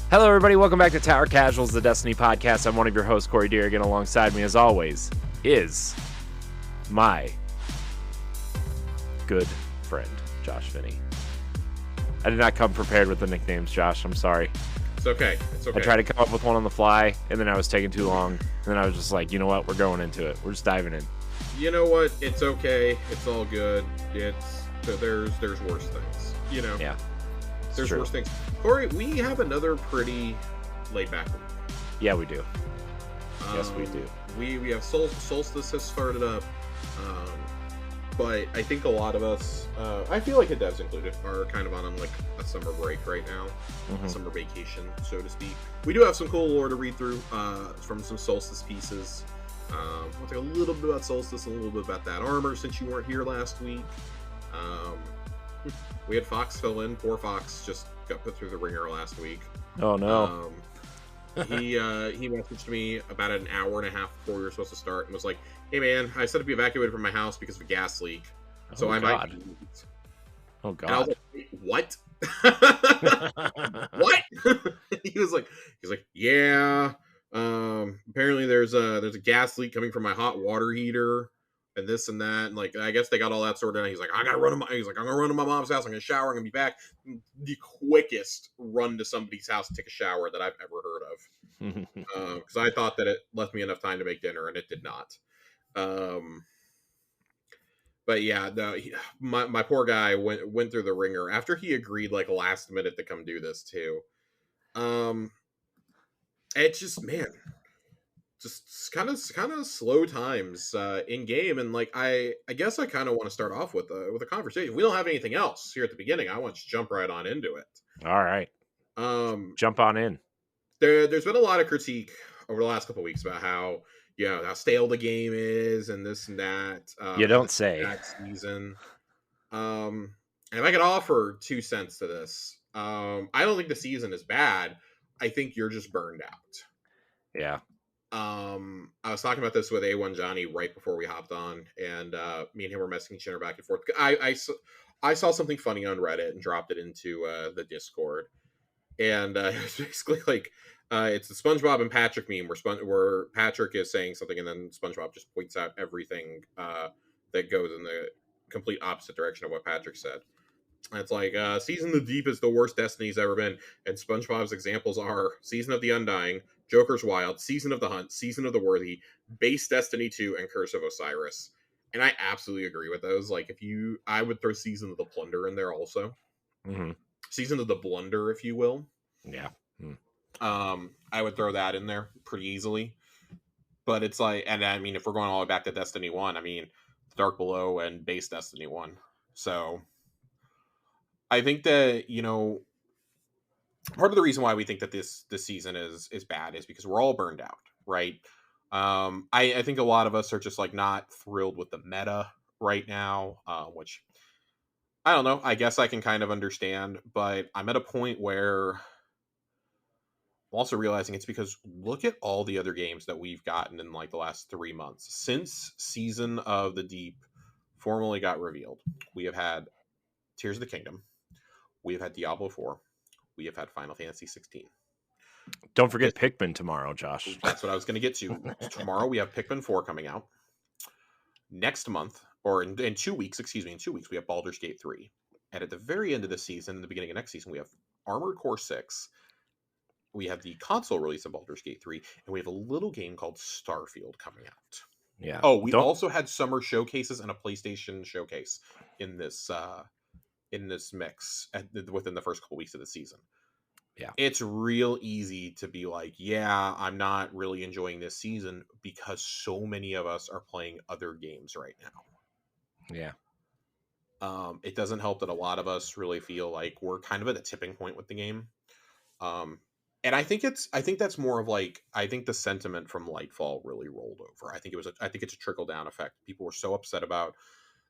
Hello, everybody. Welcome back to Tower Casuals, the Destiny podcast. I'm one of your hosts, Corey Deerigan. Alongside me, as always, is my good friend, Josh Finney. I did not come prepared with the nicknames, Josh. I'm sorry. It's okay. It's okay. I tried to come up with one on the fly, and then I was taking too long. And then I was just like, you know what? We're going into it. We're just diving in. You know what? It's okay. It's all good. There's worse things. You know? Yeah. There's worse things. Corey, we have another pretty laid back week. Yeah, we do. Yes, we do. We have Solstice has started up. But I think a lot of us, I feel like the devs included, are kind of on like a summer break right now. A summer vacation, so to speak. We do have some cool lore to read through from some Solstice pieces. We'll talk a little bit about Solstice, a little bit about that armor since you weren't here last week. We had Fox fill in. Poor Fox just got put through the ringer last week. Oh, no. He messaged me about an hour and a half before we were supposed to start and was like, "Hey man, I said to be evacuated from my house because of a gas leak, so I might." Oh God! And I was like, "Wait, what? What?" He was like, "Yeah. Apparently there's a gas leak coming from my hot water heater, and this and that, and like I guess they got all that sorted out." He's like, "I'm gonna run to my mom's house. I'm gonna shower. I'm gonna be back." The quickest run to somebody's house to take a shower that I've ever heard of, because I thought that it left me enough time to make dinner, and it did not. But yeah, my poor guy went through the ringer after he agreed like last minute to come do this too. It's just, man, just kind of slow times in game, and like I guess I kind of want to start off with a conversation. If we don't have anything else here at the beginning, I want to jump right on into it. All right. Jump on in. There's been a lot of critique over the last couple of weeks about how how stale the game is and this and that. You don't say. That season. And if I could offer 2 cents to this, I don't think the season is bad. I think you're just burned out. Yeah. I was talking about this with A1 Johnny right before we hopped on, and me and him were messaging each other back and forth. I saw something funny on Reddit and dropped it into the Discord, and it was basically like it's the SpongeBob and Patrick meme where Patrick is saying something and then SpongeBob just points out everything that goes in the complete opposite direction of what Patrick said. And it's like Season of the Deep is the worst Destiny's ever been, and SpongeBob's examples are Season of the Undying, Joker's Wild, Season of the Hunt, Season of the Worthy, Base Destiny 2, and Curse of Osiris. And I absolutely agree with those. Like, I would throw Season of the Plunder in there also. Season of the Blunder, if you will. Yeah. I would throw that in there pretty easily. But it's like, and I mean, if we're going all the way back to Destiny 1, I mean, Dark Below and Base Destiny 1. So I think that, part of the reason why we think that this season is bad is because we're all burned out, right? I think a lot of us are just like not thrilled with the meta right now, which I don't know. I guess I can kind of understand, but I'm at a point where I'm also realizing it's because look at all the other games that we've gotten in like the last 3 months since Season of the Deep formally got revealed. We have had Tears of the Kingdom. We have had Diablo 4. We have had Final Fantasy 16. Don't forget Pikmin tomorrow, Josh. That's what I was going to get to. Tomorrow we have Pikmin 4 coming out. Next month, or in 2 weeks, we have Baldur's Gate 3. And at the very end of the season, the beginning of next season, we have Armored Core 6. We have the console release of Baldur's Gate 3, and we have a little game called Starfield coming out. Yeah. Oh, we also had summer showcases and a PlayStation showcase in this mix within the first couple weeks of the season. Yeah. It's real easy to be like, yeah, I'm not really enjoying this season because so many of us are playing other games right now. Yeah. It doesn't help that a lot of us really feel like we're kind of at a tipping point with the game. And I think that's more of like, I think the sentiment from Lightfall really rolled over. I think it's a trickle down effect. People were so upset about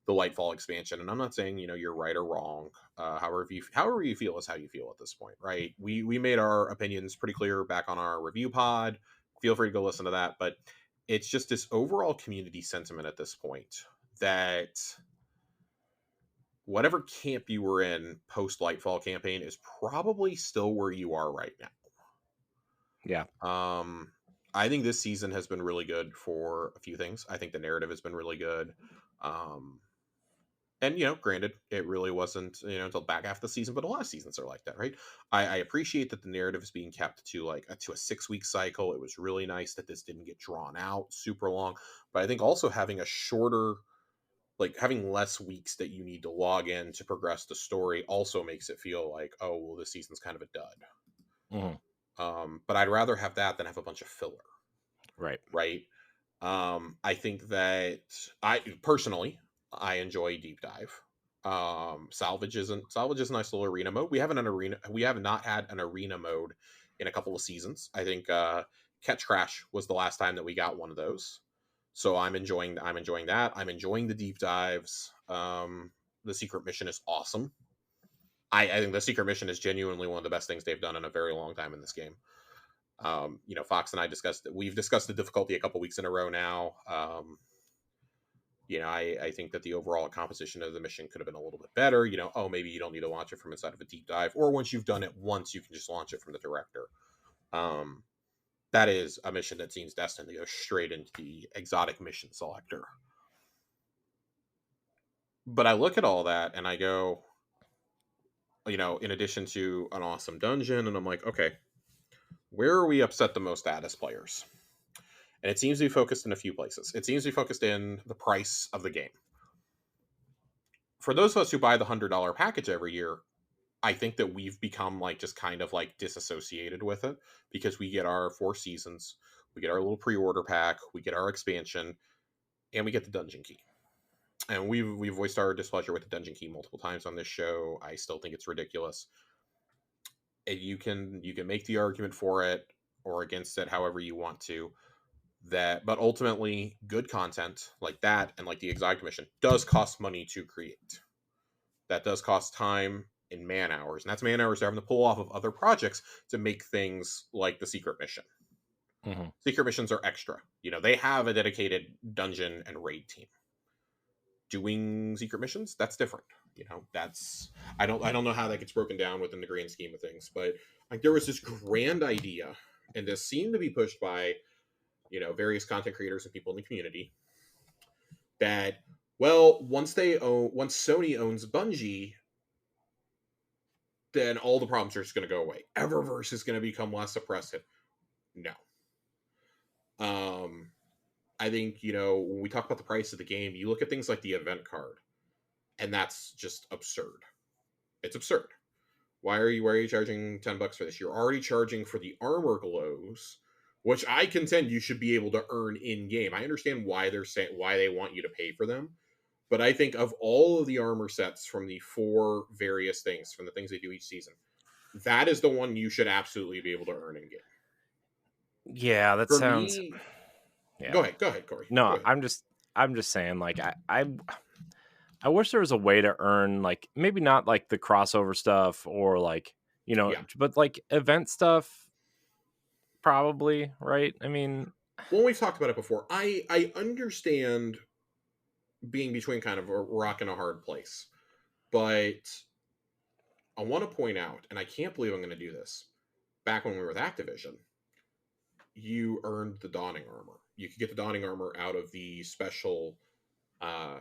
the Lightfall expansion, and I'm not saying you're right or wrong. However you feel is how you feel at this point, right? We made our opinions pretty clear back on our review pod. Feel free to go listen to that. But it's just this overall community sentiment at this point that whatever camp you were in post Lightfall campaign is probably still where you are right now. Yeah. I think this season has been really good for a few things. I think the narrative has been really good. Um, and granted, it really wasn't until back half the season, but a lot of seasons are like that, right? I appreciate that the narrative is being kept to to a 6 week cycle. It was really nice that this didn't get drawn out super long, but I think also having a shorter, like having less weeks that you need to log in to progress the story also makes it feel like, oh well, this season's kind of a dud. Hmm. But I'd rather have that than have a bunch of filler, Right. right? I think that I personally I enjoy deep dive. Salvage is a nice little arena mode. We have not had an arena mode in a couple of seasons. I think Catch Crash was the last time that we got one of those. So I'm enjoying that. I'm enjoying the deep dives. The secret mission is awesome. I think the secret mission is genuinely one of the best things they've done in a very long time in this game. Fox and I we've discussed the difficulty a couple weeks in a row now. I think that the overall composition of the mission could have been a little bit better. Maybe you don't need to launch it from inside of a deep dive, or once you've done it once, you can just launch it from the director. Um, that is a mission that seems destined to go straight into the exotic mission selector. But I look at all that and I go, in addition to an awesome dungeon, and I'm like, okay, where are we upset the most at as players? And it seems to be focused in a few places. It seems to be focused in the price of the game. For those of us who buy the $100 package every year, I think that we've become like just kind of like disassociated with it because we get our 4 seasons, we get our little pre-order pack, we get our expansion, and we get the dungeon key. And we've voiced our displeasure with the dungeon key multiple times on this show. I still think it's ridiculous. And you can make the argument for it or against it however you want to. But ultimately, good content like that and like the exotic mission does cost money to create. That does cost time and man hours, and that's man hours they're having to pull off of other projects to make things like the secret mission. Hmm. Secret missions are extra. They have a dedicated dungeon and raid team. Doing secret missions, that's different. That's I don't know how that gets broken down within the grand scheme of things, but like there was this grand idea, and this seemed to be pushed by various content creators and people in the community that, well, once Sony owns Bungie, then all the problems are just going to go away. Eververse is going to become less oppressive. No. I think, when we talk about the price of the game, you look at things like the event card, and that's just absurd. It's absurd. Why are you charging $10 for this? You're already charging for the armor glows, which I contend you should be able to earn in game. I understand why they want you to pay for them, but I think of all of the armor sets from the 4 various things, from the things they do each season, that is the one you should absolutely be able to earn in game. Yeah, that For sounds. me, Yeah. go ahead, Corey. Go No, ahead. I'm just saying, like, I wish there was a way to earn, like, maybe not like the crossover stuff or like, Yeah. but like event stuff, probably, right? I mean, Well, we've talked about it before. I understand being between kind of a rock and a hard place, but I want to point out, and I can't believe I'm going to do this. Back when we were with Activision, you earned the Dawning armor. You could get the Dawning armor out of the special uh,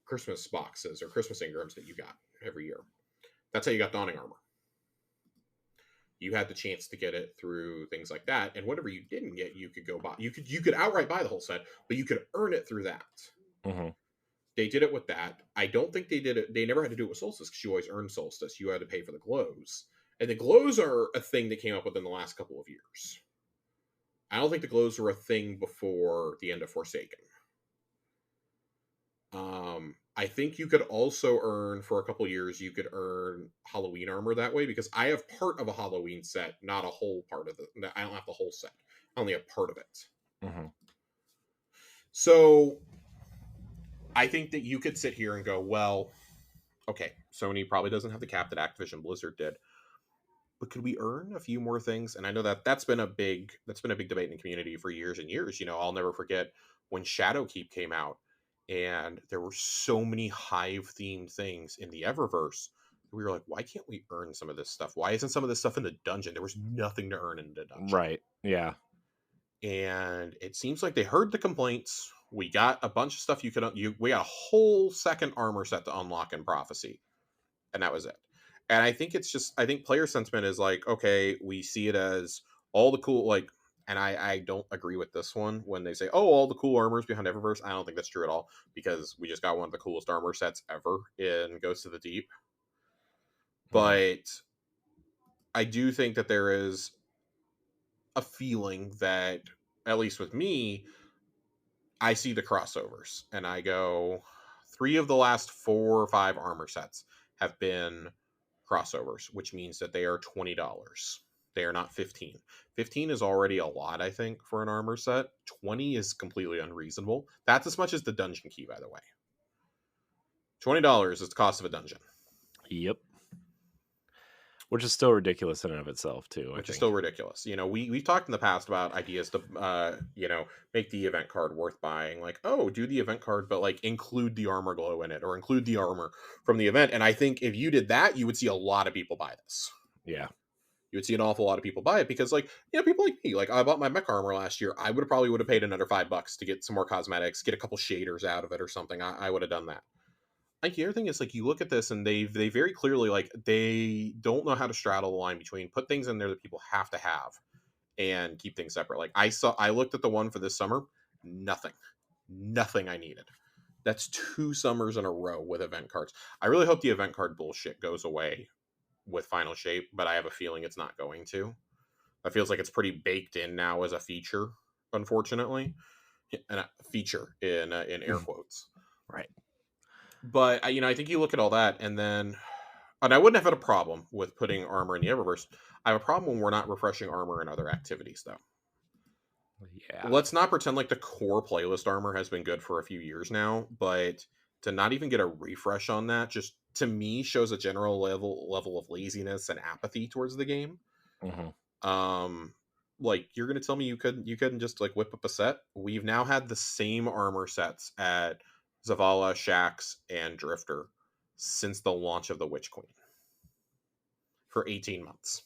Christmas boxes or Christmas Ingrams that you got every year. That's how you got Dawning armor. You had the chance to get it through things like that, and whatever you didn't get, you could go buy. You could outright buy the whole set, but you could earn it through that. mhm. They did it with that. I don't think they did it. They never had to do it with Solstice because you always earned Solstice. You had to pay for the glows, and the glows are a thing that came up within the last couple of years. I don't think the glows were a thing before the end of Forsaken. I think you could also earn for a couple years. You could earn Halloween armor that way because I have part of a Halloween set, not a whole part of it. I don't have the whole set. I only have part of it. Mhm. So I think that you could sit here and go, well, okay, Sony probably doesn't have the cap that Activision Blizzard did, but could we earn a few more things? And I know that that's been a big debate in the community for years and years. I'll never forget when Shadowkeep came out, and there were so many Hive themed things in the Eververse We were like, why can't we earn some of this stuff? Why isn't some of this stuff in the dungeon? There was nothing to earn in the dungeon. Right. Yeah. And it seems like they heard the complaints. We got a bunch of stuff we got a whole second armor set to unlock in Prophecy, and that was it. And I think I think player sentiment is like, okay, we see it as all the cool, like, and I don't agree with this one when they say, oh, all the cool armors behind Eververse. I don't think that's true at all, because we just got one of the coolest armor sets ever in Ghost of the Deep. But I do think that there is a feeling that, at least with me, I see the crossovers and I go, 3 of the last 4 or 5 armor sets have been crossovers, which means that they are $20. They are not 15. 15 is already a lot, I think, for an armor set. 20 is completely unreasonable. That's as much as the dungeon key, by the way. $20 is the cost of a dungeon. Yep. Which is still ridiculous in and of itself, too. Which is still ridiculous. We've talked in the past about ideas to, make the event card worth buying. Like, oh, do the event card, but like include the armor glow in it, or include the armor from the event. And I think if you did that, you would see a lot of people buy this. Yeah. You would see an awful lot of people buy it because, like, people like me, like I bought my mech armor last year. I probably would have paid another $5 to get some more cosmetics, get a couple shaders out of it or something. I would have done that. Like, the other thing is, like, you look at this and they very clearly, like, they don't know how to straddle the line between put things in there that people have to have and keep things separate. Like, I looked at the one for this summer, nothing I needed. That's 2 summers in a row with event cards. I really hope the event card bullshit goes away with Final Shape, but I have a feeling it's not going to. It feels like it's pretty baked in now as a feature, unfortunately, and a feature in air quotes. Right. But I think you look at all that, and I wouldn't have had a problem with putting armor in the Eververse. I have a problem when we're not refreshing armor in other activities, though. Yeah. Let's not pretend like the core playlist armor has been good for a few years now, but to not even get a refresh on that, just to me shows a general level of laziness and apathy towards the game. Like, you're gonna tell me you couldn't just like whip up a set? We've now had the same armor sets at Zavala, Shaxx, and Drifter since the launch of the Witch Queen for 18 months.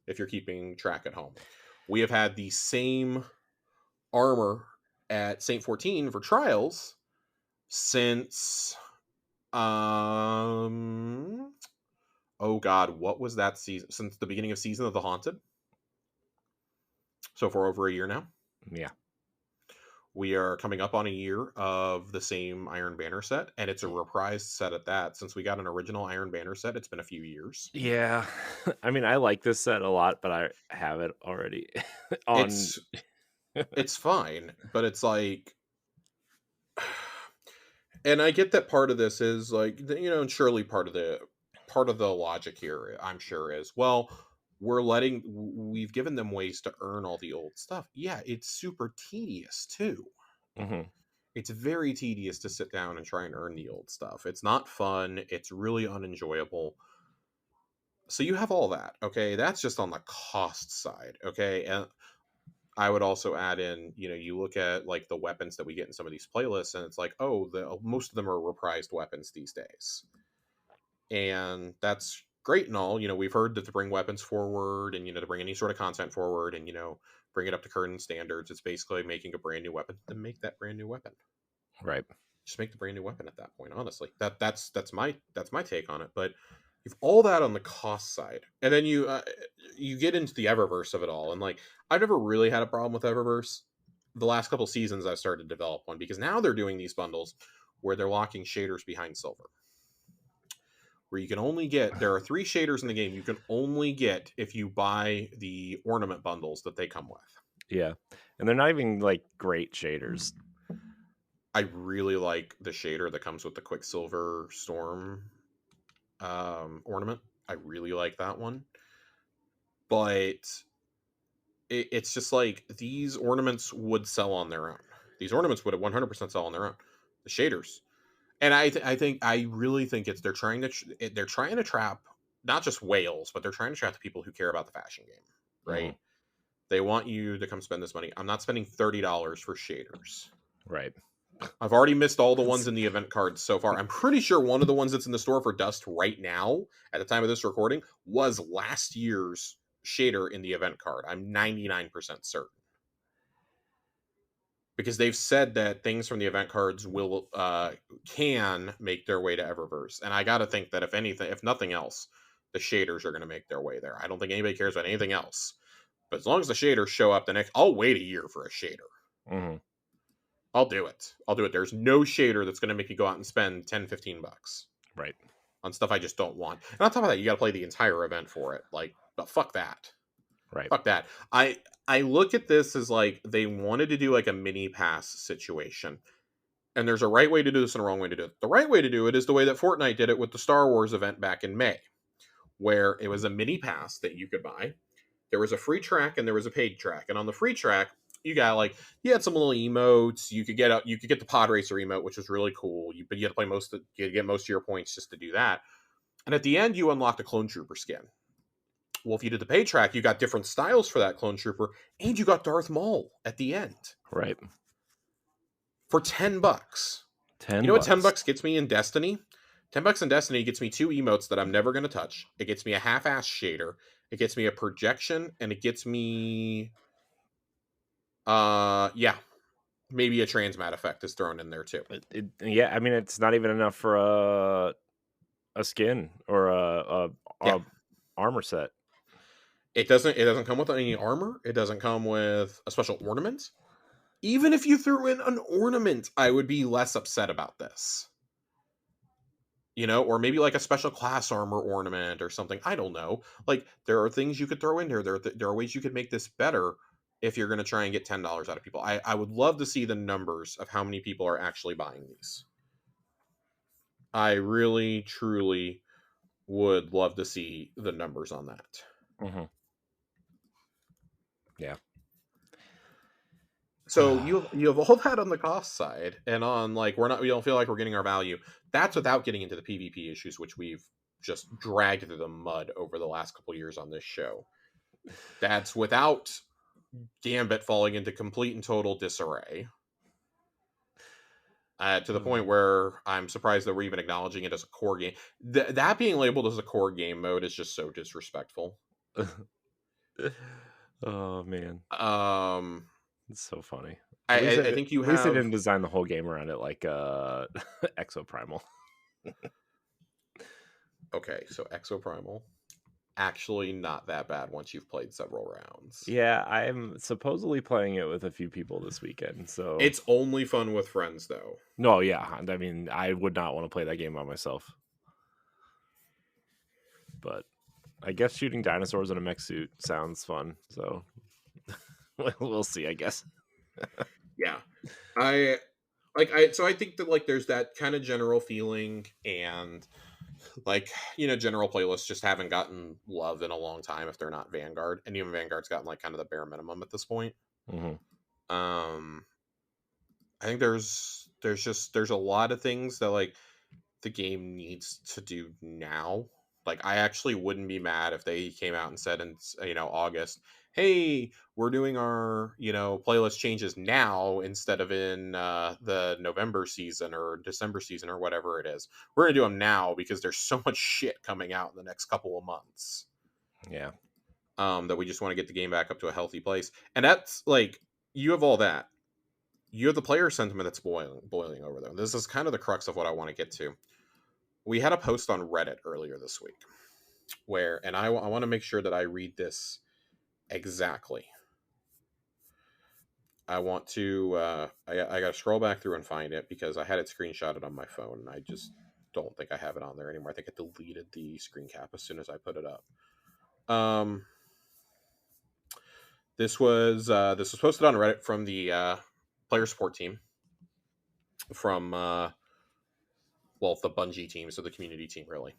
If you're keeping track at home, we have had the same armor at Saint 14 for Trials since oh god, what was that season? Since the beginning of Season of the Haunted. So for over a year now. Yeah. We are coming up on a year of the same Iron Banner set, and it's a reprised set at that. Since we got an original Iron Banner set, it's been a few years. Yeah. I mean, I like this set a lot, but I have it already on. It's fine, but it's like, and I get that part of this is like, and surely part of the logic here, I'm sure, is, well, we've given them ways to earn all the old stuff. Yeah, it's super tedious too. It's very tedious to sit down and try and earn the old stuff. It's not fun. It's really unenjoyable. So you have all that. Okay, that's just on the cost side. Okay, and I would also add in, you look at like the weapons that we get in some of these playlists, and it's like, oh, most of them are reprised weapons these days, and that's great and all. We've heard that to bring weapons forward, and to bring any sort of content forward, and bring it up to current standards, it's basically making a brand new weapon. Then make that brand new weapon. Right. Just make the brand new weapon at that point. Honestly, that's my take on it. But you've all that on the cost side, and then you get into the Eververse of it all, and like, I've never really had a problem with Eververse. The last couple seasons I've started to develop one, because now they're doing these bundles where they're locking shaders behind silver, where you can only get, there are 3 shaders in the game you can only get if you buy the ornament bundles that they come with. Yeah, and they're not even like great shaders. I really like the shader that comes with the Quicksilver Storm ornament. I really like that one, but it's just like, these ornaments would sell on their own. These ornaments would 100% sell on their own. The shaders, and I really think they're trying to trap not just whales, but they're trying to trap the people who care about the fashion game, right? They want you to come spend this money. I'm not spending $30 for shaders. Right. I've already missed all the ones in the event cards so far. I'm pretty sure one of the ones that's in the store for Dust right now, at the time of this recording, was last year's shader in the event card. I'm 99% certain. Because they've said that things from the event cards will can make their way to Eververse. And I gotta think that if nothing else, the shaders are gonna make their way there. I don't think anybody cares about anything else. But as long as the shaders show up I'll wait a year for a shader. Mm-hmm. I'll do it. There's no shader that's going to make you go out and spend 10, 15 bucks. Right. On stuff I just don't want. And on top of that, you got to play the entire event for it. Like, but fuck that. Right. Fuck that. I look at this as like they wanted to do like a mini pass situation. And there's a right way to do this and a wrong way to do it. The right way to do it is the way that Fortnite did it with the Star Wars event back in May, where it was a mini pass that you could buy. There was a free track and there was a paid track. And on the free track, you had some little emotes. You could get the Pod Racer emote, which was really cool. But you had to play you get most of your points just to do that. And at the end, you unlocked a Clone Trooper skin. Well, if you did the paid track, you got different styles for that Clone Trooper, and you got Darth Maul at the end. Right. For $10. You know what $10 gets me in Destiny? $10 in Destiny gets me 2 emotes that I'm never going to touch. It gets me a half-ass shader. It gets me a projection, and it gets me maybe a transmat effect is thrown in there too. I mean, it's not even enough for a skin or a armor set. It doesn't come with any armor. It doesn't come with a special ornament. Even if you threw in an ornament, I would be less upset about this. Or maybe like a special class armor ornament or something. I don't know. Like, there are things you could throw in here. There are ways you could make this better if you're going to try and get $10 out of people. I would love to see the numbers of how many people are actually buying these. I really, truly would love to see the numbers on that. Mm-hmm. Yeah. So you have all that on the cost side, and on like we don't feel like we're getting our value. That's without getting into the PvP issues, which we've just dragged through the mud over the last couple years on this show. That's without Gambit falling into complete and total disarray. To the point where I'm surprised that we're even acknowledging it as a core game. That being labeled as a core game mode is just so disrespectful. Oh man. It's so funny. I think you have. At least they didn't design the whole game around it like Exoprimal. Okay, so Exoprimal, actually not that bad once you've played several rounds. Yeah, I'm supposedly playing it with a few people this weekend, so it's only fun with friends, though. No, yeah, I mean, I would not want to play that game by myself. But I guess shooting dinosaurs in a mech suit sounds fun, so we'll see, I guess. Yeah. I think that like there's that kind of general feeling, and like, general playlists just haven't gotten love in a long time if they're not Vanguard, and even Vanguard's gotten like kind of the bare minimum at this point. Mm-hmm. I think there's a lot of things that like the game needs to do now. Like, I actually wouldn't be mad if they came out and said in August, hey, we're doing our playlist changes now instead of in the November season or December season or whatever it is. We're gonna do them now because there's so much shit coming out in the next couple of months. Yeah. That we just want to get the game back up to a healthy place. And that's like, you have all that. You have the player sentiment that's boiling over there. This is kind of the crux of what I want to get to. We had a post on Reddit earlier this week and I want to make sure that I read this exactly. I want to, I got to scroll back through and find it because I had it screenshotted on my phone, and I just don't think I have it on there anymore. I think I deleted the screen cap as soon as I put it up. This was posted on Reddit from the player support team from the Bungie team, so the community team, really.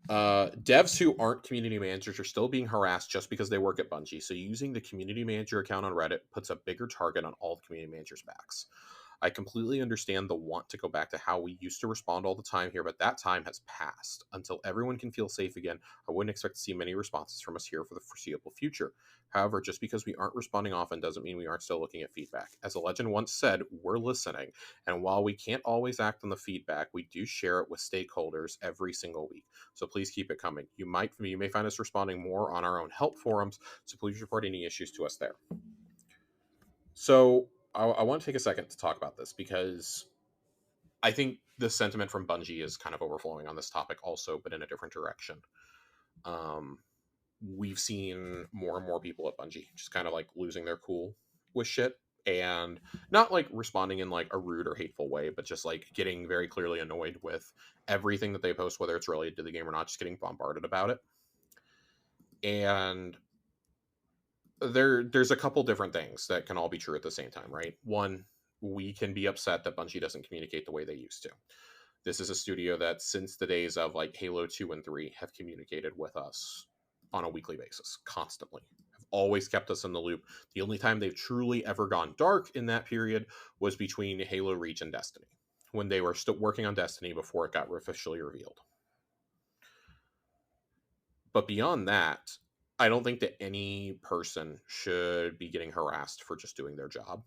Devs who aren't community managers are still being harassed just because they work at Bungie, so using the community manager account on Reddit puts a bigger target on all the community managers' backs. I completely understand the want to go back to how we used to respond all the time here, but that time has passed. Until everyone can feel safe again, I wouldn't expect to see many responses from us here for the foreseeable future. However, just because we aren't responding often doesn't mean we aren't still looking at feedback. As a legend once said, we're listening, and while we can't always act on the feedback, we do share it with stakeholders every single week. So please keep it coming. You may find us responding more on our own help forums, so please report any issues to us there. So I want to take a second to talk about this because I think the sentiment from Bungie is kind of overflowing on this topic also, but in a different direction. We've seen more and more people at Bungie just kind of like losing their cool with shit, and not like responding in like a rude or hateful way, but just like getting very clearly annoyed with everything that they post, whether it's related to the game or not, just getting bombarded about it. And there's a couple different things that can all be true at the same time, right? One, we can be upset that Bungie doesn't communicate the way they used to. This is a studio that since the days of like Halo 2 and 3 have communicated with us on a weekly basis, constantly. Have always kept us in the loop. The only time they've truly ever gone dark in that period was between Halo Reach and Destiny, when they were still working on Destiny before it got officially revealed. But beyond that, I don't think that any person should be getting harassed for just doing their job.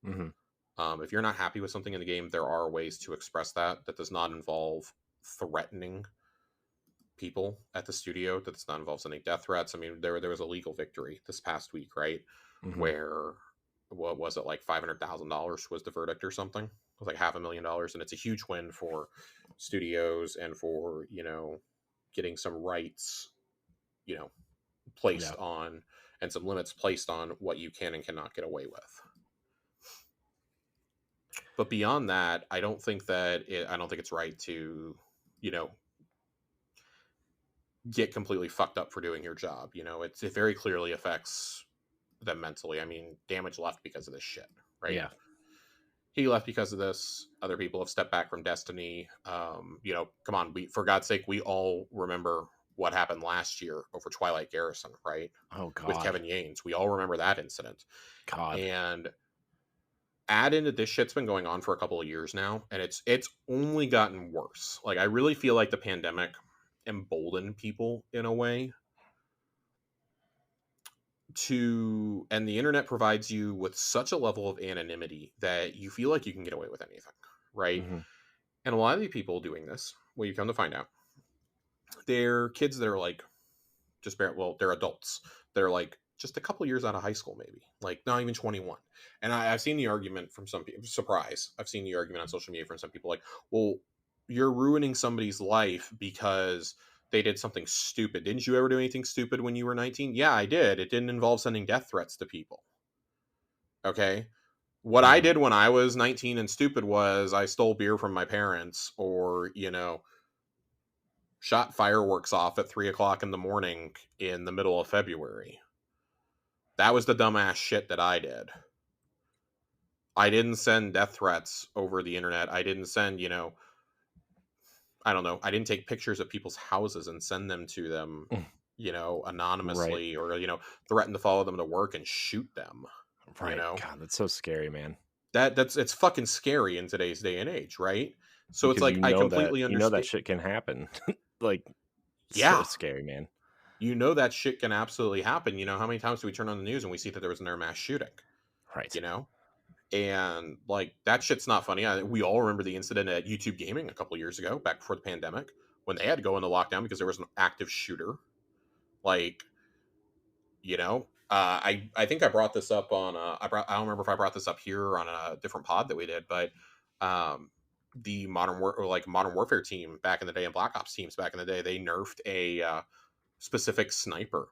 Mm-hmm. If you're not happy with something in the game, there are ways to express that. That does not involve threatening people at the studio. That does not involve sending death threats. I mean, there was a legal victory this past week, right? Mm-hmm. Where, what was it, like $500,000 was the verdict or something? It was like $500,000, and it's a huge win for studios and for, you know, getting some rights, you know, placed on, and some limits placed on what you can and cannot get away with. But beyond that, I don't think it's right to, you know, get completely fucked up for doing your job. You know, it very clearly affects them mentally. I mean, Damage left because of this shit, right? Yeah. He left because of this. Other people have stepped back from Destiny. You know, come on, for God's sake, we all remember what happened last year over Twilight Garrison, right? Oh God. With Kevin Yanes. We all remember that incident. God. And add into this shit's been going on for a couple of years now, and it's only gotten worse. Like, I really feel like the pandemic emboldened people in a way and the internet provides you with such a level of anonymity that you feel like you can get away with anything, right? Mm-hmm. And a lot of the people doing this, well, you come to find out, they're kids that are like they're adults. They're like just a couple years out of high school, maybe, like not even 21. And I've seen the argument from some people, I've seen the argument on social media from some people like, well, you're ruining somebody's life because they did something stupid. Didn't you ever do anything stupid when you were 19? Yeah, I did. It didn't involve sending death threats to people. Okay. What I did when I was 19 and stupid was I stole beer from my parents, or, you know, shot fireworks off at 3:00 in the morning in the middle of February. That was the dumbass shit that I did. I didn't send death threats over the internet. I didn't send, you know, I don't know. I didn't take pictures of people's houses and send them to them, you know, anonymously, right? Or, you know, threaten to follow them to work and shoot them. Right. You know? God, that's so scary, man. It's fucking scary in today's day and age, right? So because it's like, you know I completely understand. You know that shit can happen. Like, yeah, so scary, man. You know that shit can absolutely happen. You know, how many times do we turn on the news and we see that there was another mass shooting? Right. You know? And like, that shit's not funny. We all remember the incident at YouTube Gaming a couple years ago, back before the pandemic, when they had to go into lockdown because there was an active shooter. Like, you know, I think I brought this up on I don't remember if I brought this up here on a different pod that we did, but the Modern Warfare team back in the day and Black Ops teams back in the day, they nerfed a specific sniper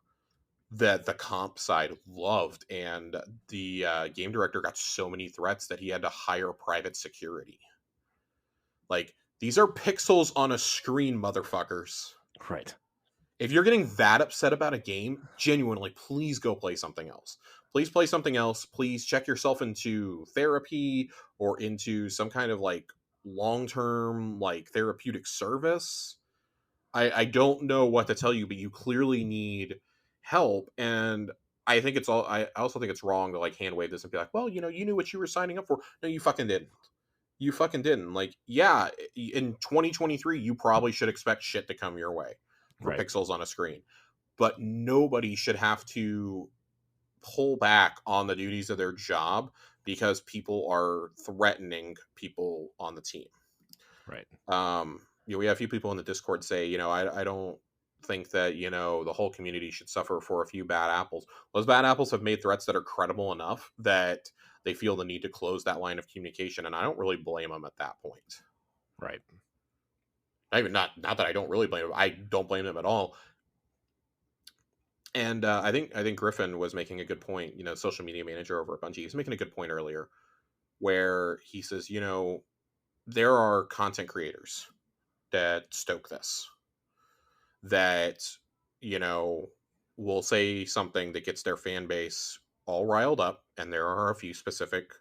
that the comp side loved, and the game director got so many threats that he had to hire private security. Like, these are pixels on a screen, motherfuckers. Right. If you're getting that upset about a game, genuinely, please go play something else. Please play something else. Please check yourself into therapy or into some kind of like long-term like therapeutic service. I don't know what to tell you, but you clearly need help. And I think it's all. I also think it's wrong to like hand wave this and be like, well, you knew what you were signing up for. No, you fucking didn't. You fucking didn't. Like, yeah, in 2023, you probably should expect shit to come your way for Right. pixels on a screen, but nobody should have to pull back on the duties of their job because people are threatening people on the team. Right. We have a few people in the Discord say, I don't think that, the whole community should suffer for a few bad apples. Those bad apples have made threats that are credible enough that they feel the need to close that line of communication. And I don't really blame them at that point. Right. Not that I don't really blame them. I don't blame them at all. And I think Griffin was making a good point, social media manager over at Bungie. He's making a good point earlier where he says, there are content creators that stoke this, that, will say something that gets their fan base all riled up. And there are a few specific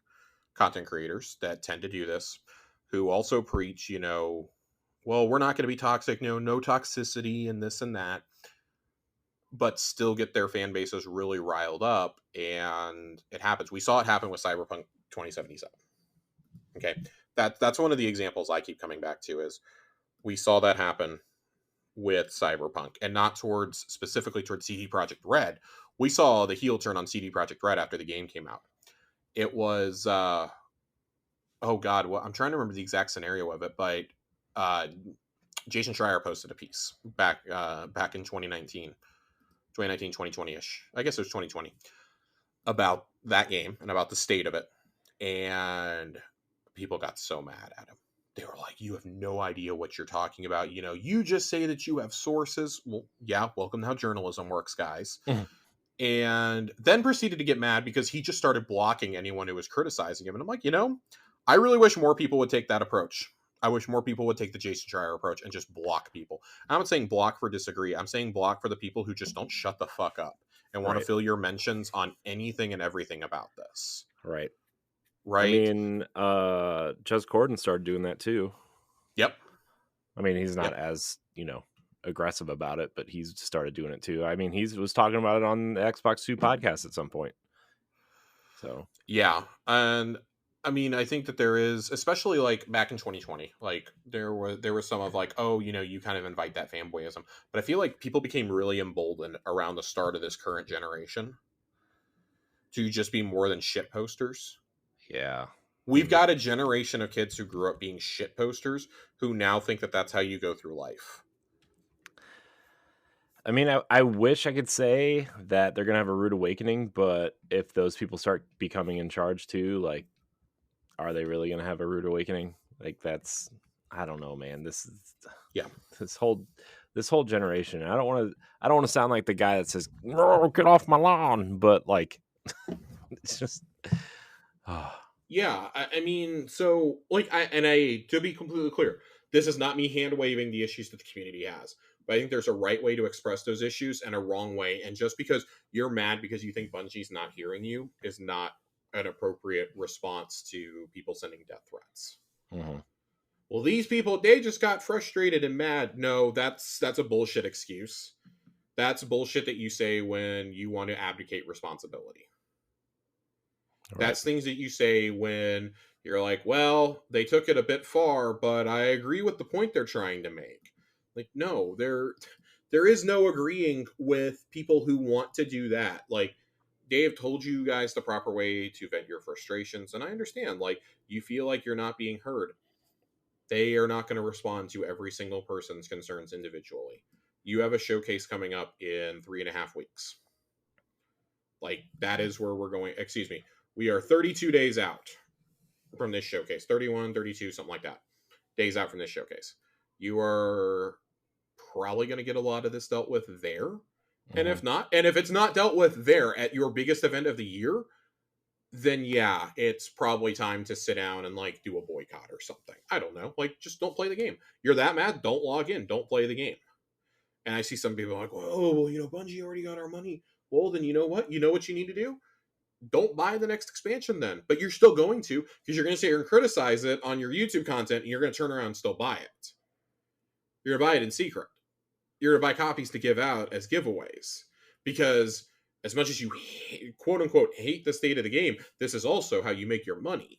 content creators that tend to do this who also preach, well, we're not going to be toxic, no toxicity and this and that, but still get their fan bases really riled up. And it happens. We saw it happen with Cyberpunk 2077. Okay. That's one of the examples I keep coming back to is we saw that happen with Cyberpunk, and not specifically towards CD Projekt Red. We saw the heel turn on CD Projekt Red after the game came out. It was oh god, well, I'm trying to remember the exact scenario of it, but Jason Schreier posted a piece back in 2019, 2020-ish. I guess it was 2020, about that game and about the state of it. And people got so mad at him. They were like, you have no idea what you're talking about. You just say that you have sources. Well, yeah, welcome to how journalism works, guys. And then proceeded to get mad because he just started blocking anyone who was criticizing him. And I'm like, I really wish more people would take that approach. I wish more people would take the Jason Schreier approach and just block people. I'm not saying block for disagree. I'm saying block for the people who just don't shut the fuck up and want to fill your mentions on anything and everything about this. Right. Right. I mean, Jez Corden started doing that too. Yep. I mean, he's not as, aggressive about it, but he's started doing it too. I mean, he was talking about it on the Xbox 2 podcast at some point. So, yeah. And I mean, I think that there is, especially like back in 2020, like there was some of like, oh, you kind of invite that fanboyism. But I feel like people became really emboldened around the start of this current generation to just be more than shit posters. Yeah. We've got a generation of kids who grew up being shit posters who now think that that's how you go through life. I mean, I wish I could say that they're going to have a rude awakening, but if those people start becoming in charge too, like, are they really going to have a rude awakening? Like, I don't know, man. This whole generation. I don't want to sound like the guy that says, "No, get off my lawn," but like, it's just, Yeah, I mean, so like, to be completely clear, this is not me hand waving the issues that the community has, but I think there's a right way to express those issues and a wrong way. And just because you're mad because you think Bungie's not hearing you is not an appropriate response to people sending death threats. Mm-hmm. Well, these people, they just got frustrated and mad. No, that's a bullshit excuse. That's bullshit that you say when you want to abdicate responsibility. Right. That's things that you say when you're like, well, they took it a bit far, but I agree with the point they're trying to make. Like, no, there is no agreeing with people who want to do that. Like, Dave told you guys the proper way to vent your frustrations, and I understand, like, you feel like you're not being heard. They are not going to respond to every single person's concerns individually. You have a showcase coming up in 3.5 weeks. Like, that is where we're going. Excuse me. We are 32 days out from this showcase. 31, 32, something like that. Days out from this showcase. You are probably going to get a lot of this dealt with there. Mm-hmm. And if it's not dealt with there at your biggest event of the year, then yeah, it's probably time to sit down and like do a boycott or something. I don't know. Like, just don't play the game. You're that mad? Don't log in. Don't play the game. And I see some people like, well, Bungie already got our money. Well, then you know what? You know what you need to do? Don't buy the next expansion then. But you're still going to, because you're going to sit here and criticize it on your YouTube content, and you're going to turn around and still buy it. You're going to buy it in secret. You're going to buy copies to give out as giveaways. Because as much as you quote unquote hate the state of the game, this is also how you make your money.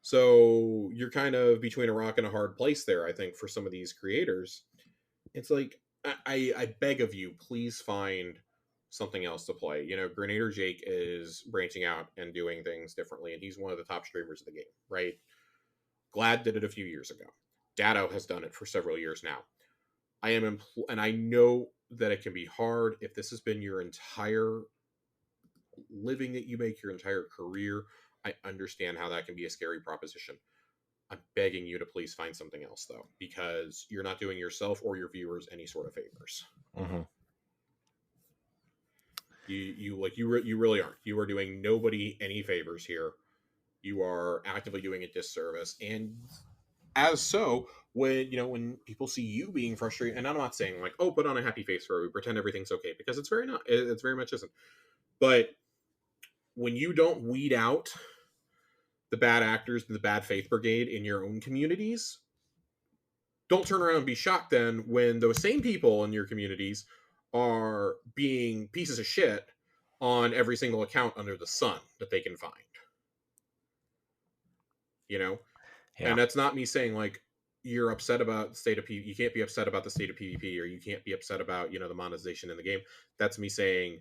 So you're kind of between a rock and a hard place there, I think, for some of these creators. It's like, I beg of you, please find something else to play. You know, Grenader Jake is branching out and doing things differently, and he's one of the top streamers of the game, right? Glad did it a few years ago. Datto has done it for several years now. And I know that it can be hard if this has been your entire living that you make, your entire career. I understand how that can be a scary proposition. I'm begging you to please find something else though, because you're not doing yourself or your viewers any sort of favors. Mm-hmm. You really aren't. You are doing nobody any favors here. You are actively doing a disservice, and as so, when people see you being frustrated, and I'm not saying like, oh, put on a happy face for it, we pretend everything's okay, because it's very not. It's very much isn't. But when you don't weed out the bad actors, the bad faith brigade in your own communities, don't turn around and be shocked then when those same people in your communities are being pieces of shit on every single account under the sun that they can find. You know? Yeah. And that's not me saying like you're upset about the state of PvP. You can't be upset about the state of PvP, or you can't be upset about, the monetization in the game. That's me saying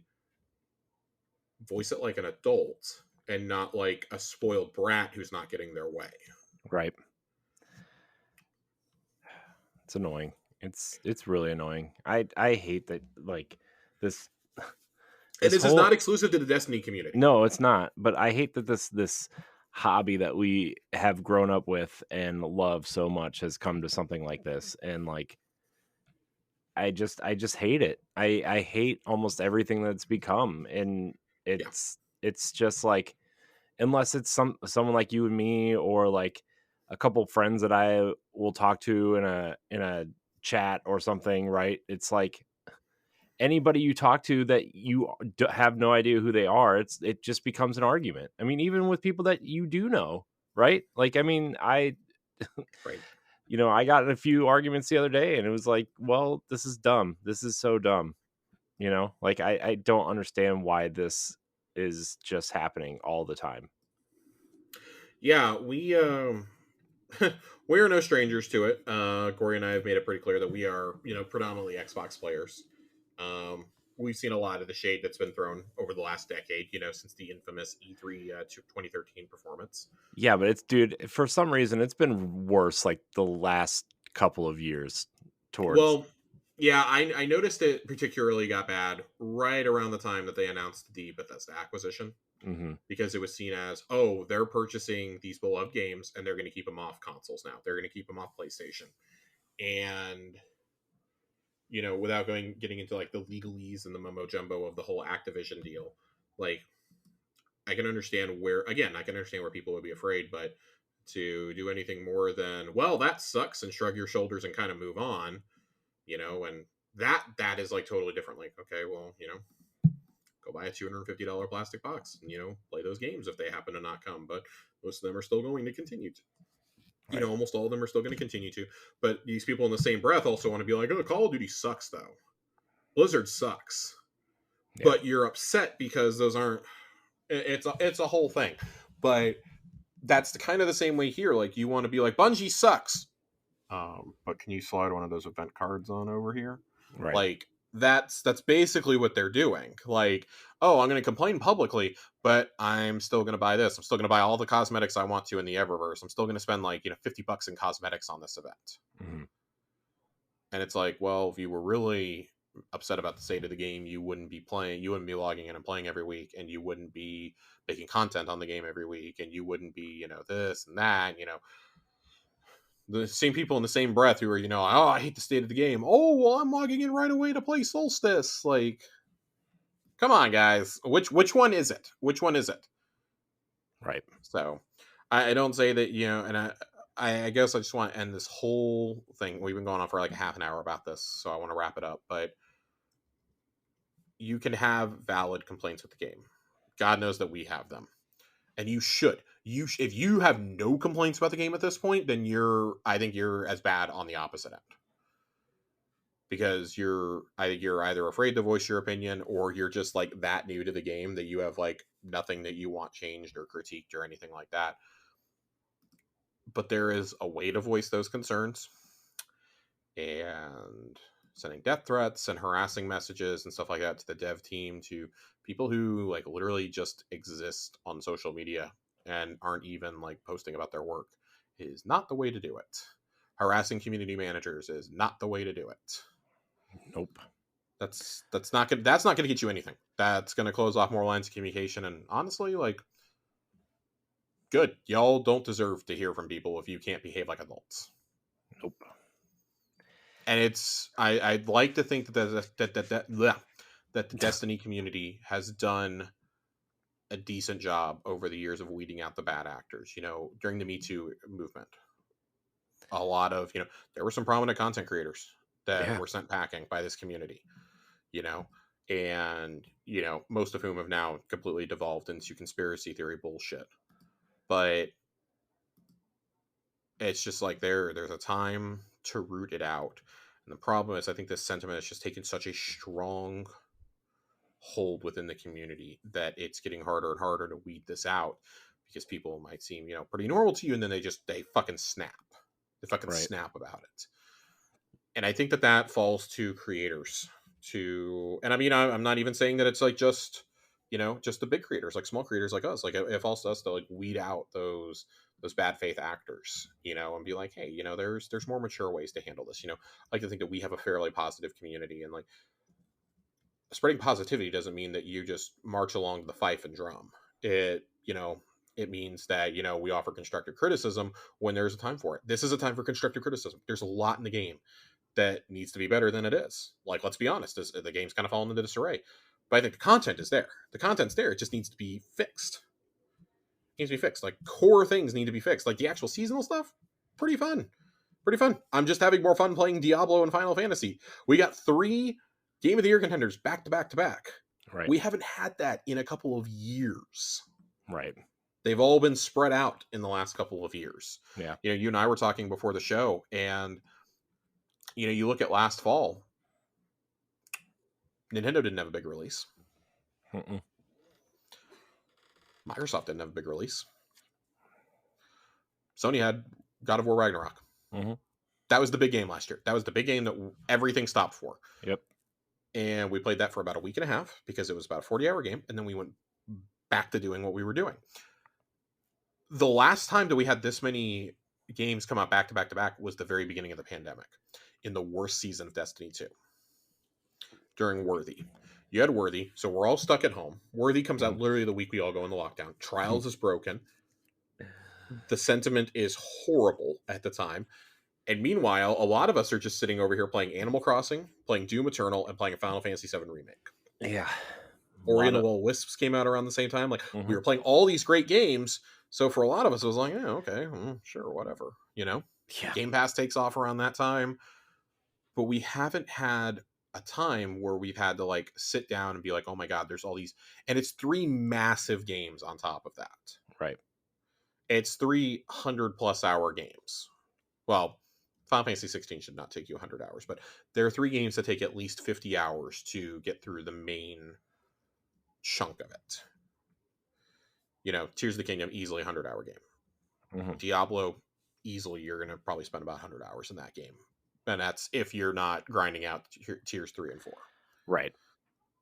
voice it like an adult and not like a spoiled brat who's not getting their way. Right. It's annoying. It's really annoying. I hate that, like, this And this this is not whole exclusive to the Destiny community. no, it's not. But I hate that this hobby that we have grown up with and love so much has come to something like this. And like, I just hate it. I hate almost everything that's become. And Yeah. it's just like, unless it's someone like you and me, or like a couple friends that I will talk to in a chat or something, right? It's like anybody you talk to that you have no idea who they are, it just becomes an argument. I mean, even with people that you do know, right? Like, I mean, Right. I got in a few arguments the other day, and it was like, well, this is dumb. This is so dumb. Like, I don't understand why this is just happening all the time. Yeah, we are no strangers to it. Corey and I have made it pretty clear that we are, predominantly Xbox players. We've seen a lot of the shade that's been thrown over the last decade, since the infamous E3 2013 performance. Yeah, but dude, for some reason, it's been worse like the last couple of years towards. Well, yeah, I noticed it particularly got bad right around the time that they announced the Bethesda acquisition, Hmm. because it was seen as, oh, they're purchasing these beloved games and they're going to keep them off consoles now. They're going to keep them off PlayStation. And without getting into like the legalese and the mumbo jumbo of the whole Activision deal, like I can understand where people would be afraid, but to do anything more than, well, that sucks, and shrug your shoulders and kind of move on, and that is like totally different. Like, okay, well, go buy a $250 plastic box and play those games if they happen to not come. But most of them are still going to continue to. Right. Almost all of them are still going to continue to. But these people in the same breath also want to be like, oh, Call of Duty sucks though. Blizzard sucks. Yeah. But you're upset because those aren't. It's a whole thing. But that's kind of the same way here. Like, you want to be like, Bungie sucks. But can you slide one of those event cards on over here? Right. Like, that's basically what they're doing. Like, oh, I'm going to complain publicly, but I'm still going to buy this. I'm still going to buy all the cosmetics I want to in the Eververse. I'm still going to spend like $50 in cosmetics on this event. Hmm. And it's like, well, if you were really upset about the state of the game, you wouldn't be playing. You wouldn't be logging in and playing every week, and you wouldn't be making content on the game every week, and you wouldn't be this and that. The same people in the same breath who are, oh, I hate the state of the game. Oh, well, I'm logging in right away to play Solstice. Like, come on, guys. Which one is it? Which one is it? Right. So, I don't say that, and I guess I just want to end this whole thing. We've been going on for like a half an hour about this, so I want to wrap it up. But you can have valid complaints with the game. God knows that we have them, and you should. If you have no complaints about the game at this point, then I think you're as bad on the opposite end. because you're either afraid to voice your opinion, or you're just like that new to the game that you have like nothing that you want changed or critiqued or anything like that. But there is a way to voice those concerns, and sending death threats and harassing messages and stuff like that to the dev team, to people who like literally just exist on social media and aren't even like posting about their work, is not the way to do it. Harassing community managers is not the way to do it. Nope. That's not gonna get you anything. That's gonna close off more lines of communication, and honestly, like, good. Y'all don't deserve to hear from people if you can't behave like adults. Nope. And I'd like to think that the Destiny community has done a decent job over the years of weeding out the bad actors. You know, during the Me Too movement, a lot of, there were some prominent content creators that Yeah. were sent packing by this community. You know, and most of whom have now completely devolved into conspiracy theory bullshit. But it's just like there's a time to root it out. And the problem is, I think this sentiment has just taken such a strong hold within the community that it's getting harder and harder to weed this out, because people might seem, pretty normal to you, and then they fucking snap. They fucking Right. snap about it. And I think that falls to creators to, and I mean, I'm not even saying that it's like just, just the big creators, like small creators like us. Like, it falls to us to like weed out those bad faith actors, and be like, hey, there's more mature ways to handle this. I like to think that we have a fairly positive community, and like, spreading positivity doesn't mean that you just march along to the fife and drum. It means that, we offer constructive criticism when there's a time for it. This is a time for constructive criticism. There's a lot in the game that needs to be better than it is. Like, let's be honest, the game's kind of fallen into disarray. But I think the content is there. The content's there. It just needs to be fixed. It needs to be fixed. Like, core things need to be fixed. Like, the actual seasonal stuff, pretty fun. Pretty fun. I'm just having more fun playing Diablo and Final Fantasy. We got 3 Game of the Year contenders back to back to back. Right. We haven't had that in a couple of years. Right. They've all been spread out in the last couple of years. Yeah. You and I were talking before the show, and you look at last fall, Nintendo didn't have a big release. Mm-mm. Microsoft didn't have a big release. Sony had God of War Ragnarok. Mm-hmm. That was the big game last year. That was the big game that everything stopped for. Yep. And we played that for about a week and a half, because it was about a 40-hour game, and then we went back to doing what we were doing. The last time that we had this many games come out back to back to back was the very beginning of the pandemic, in the worst season of Destiny 2, during Worthy. You had Worthy, so we're all stuck at home. Worthy comes out literally the week we all go into lockdown. Trials is broken. The sentiment is horrible at the time. And meanwhile, a lot of us are just sitting over here playing Animal Crossing, playing Doom Eternal, and playing a Final Fantasy VII Remake. Yeah. Ori and the Will Wisps came out around the same time. Like, Mm-hmm. we were playing all these great games. So for a lot of us, it was like, yeah, okay, sure, whatever. Yeah. Game Pass takes off around that time. But we haven't had a time where we've had to like sit down and be like, oh my God, there's all these. And it's 3 massive games on top of that. Right. It's 300+ hour games. Well, Final Fantasy 16 should not take you 100 hours, but there are 3 games that take at least 50 hours to get through the main chunk of it. Tears of the Kingdom, easily a 100-hour game. Mm-hmm. Diablo, easily you're going to probably spend about 100 hours in that game. And that's if you're not grinding out tiers 3 and 4. Right.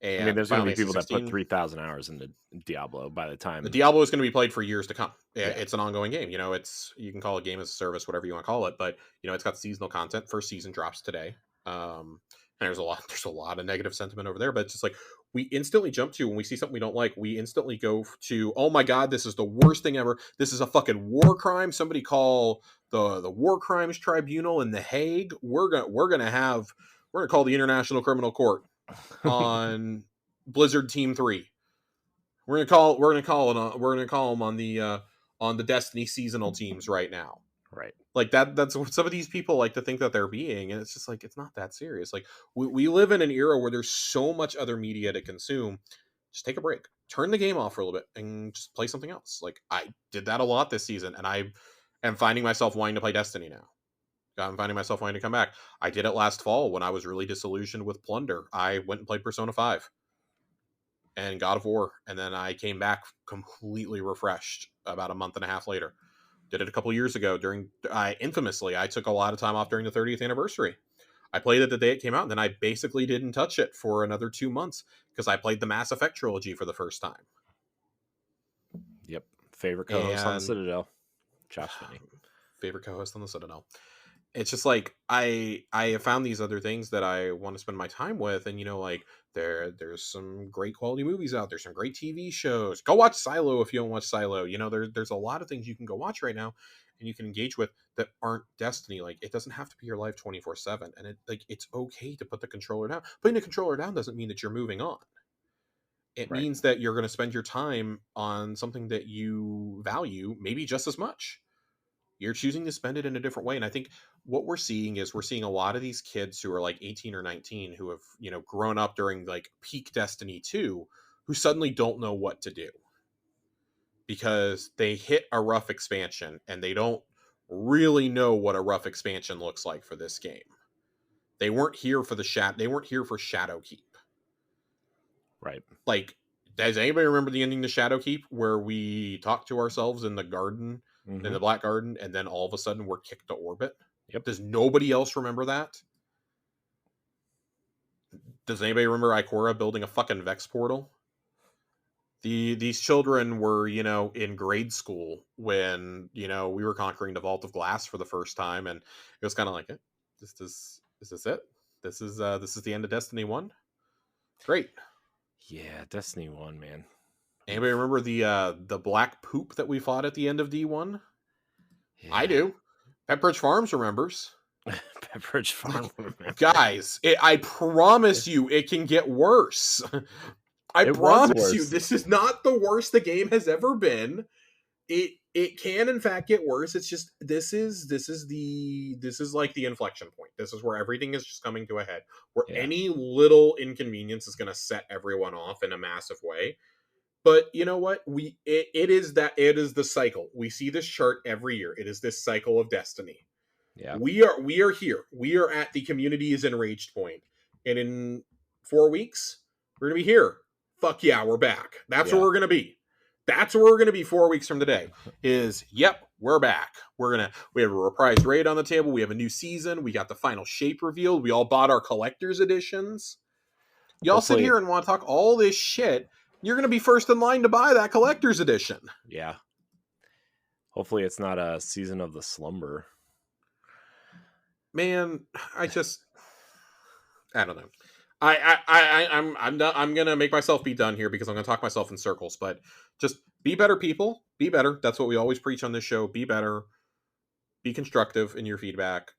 And I mean, there's going to be people 16, that put 3,000 hours into Diablo by the time. The Diablo is going to be played for years to come. Yeah. It's an ongoing game. You can call it game as a service, whatever you want to call it, but it's got seasonal content. First season drops today. And there's a lot of negative sentiment over there, but it's just like, we instantly jump to, when we see something we don't like, we instantly go to, oh my God, this is the worst thing ever. This is a fucking war crime. Somebody call the War Crimes Tribunal in The Hague. We're gonna call the International Criminal Court on Blizzard Team 3. We're gonna call them on the Destiny seasonal teams right now. Right. Like that's what some of these people like to think that they're being, and it's just like, it's not that serious. Like, we live in an era where there's so much other media to consume. Just take a break, turn the game off for a little bit, and just play something else. Like, I did that a lot this season, and I am finding myself wanting to play Destiny now. I'm finding myself wanting to come back. I did it last fall when I was really disillusioned with Plunder. I went and played Persona 5 and God of War, and then I came back completely refreshed about a month and a half later. Did it a couple years ago during I infamously I took a lot of time off during the 30th anniversary. I played it the day it came out, and then I basically didn't touch it for another 2 months because I played the Mass Effect trilogy for the first time. Yep. Favorite co-host on the And Citadel, Josh Finney. favorite co-host on the Citadel. It's just like I have found these other things that I want to spend my time with, and like there's some great quality movies out there, some great TV shows. Go watch Silo if you don't watch Silo. There's a lot of things you can go watch right now, and you can engage with that aren't Destiny. Like, it doesn't have to be your life 24/7, and it's okay to put the controller down. Putting the controller down doesn't mean that you're moving on. It Right. means that you're going to spend your time on something that you value, maybe just as much. You're choosing to spend it in a different way. And I think what we're seeing is we're seeing a lot of these kids who are like 18 or 19 who have, grown up during like peak Destiny 2, who suddenly don't know what to do because they hit a rough expansion and they don't really know what a rough expansion looks like for this game. They weren't here for they weren't here for Shadowkeep. Right. Like, does anybody remember the ending to Shadowkeep where we talked to ourselves in the garden, in the Black Garden, and then all of a sudden we're kicked to orbit? Yep. Does nobody else remember that? Does anybody remember Ikora building a fucking Vex portal? These children were, in grade school when, we were conquering the Vault of Glass for the first time, and it was kind of like, is this it? This is the end of Destiny 1? Great. Yeah, Destiny 1, man. Anybody remember the black poop that we fought at the end of D1? Yeah. I do. Pepperidge Farms remembers. Pepperidge Farm. Guys, I promise you it can get worse. I It was promise you worse. this is not the worst the game has ever been. It can in fact get worse. It's just this is like the inflection point. This is where everything is just coming to a head. Where Yeah. any little inconvenience is going to set everyone off in a massive way. But you know what? It is the cycle. We see this chart every year. It is this cycle of destiny. Yeah. We are here. We are at the community is enraged point. And in 4 weeks, we're gonna be here. Fuck yeah, we're back. That's Yeah. where we're gonna be. That's where we're gonna be 4 weeks from today. Yep, we're back. We have a reprised raid on the table. We have a new season. We got the final shape revealed. We all bought our collector's editions. Y'all sit Hopefully, here and want to talk all this shit. You're gonna be first in line to buy that collector's edition. yeah. Hopefully it's not a season of the slumber. Man, I don't know. I'm gonna make myself be done here because I'm gonna talk myself in circles. But just be better, people. Be better. That's what we always preach on this show. Be better. Be constructive in your feedback.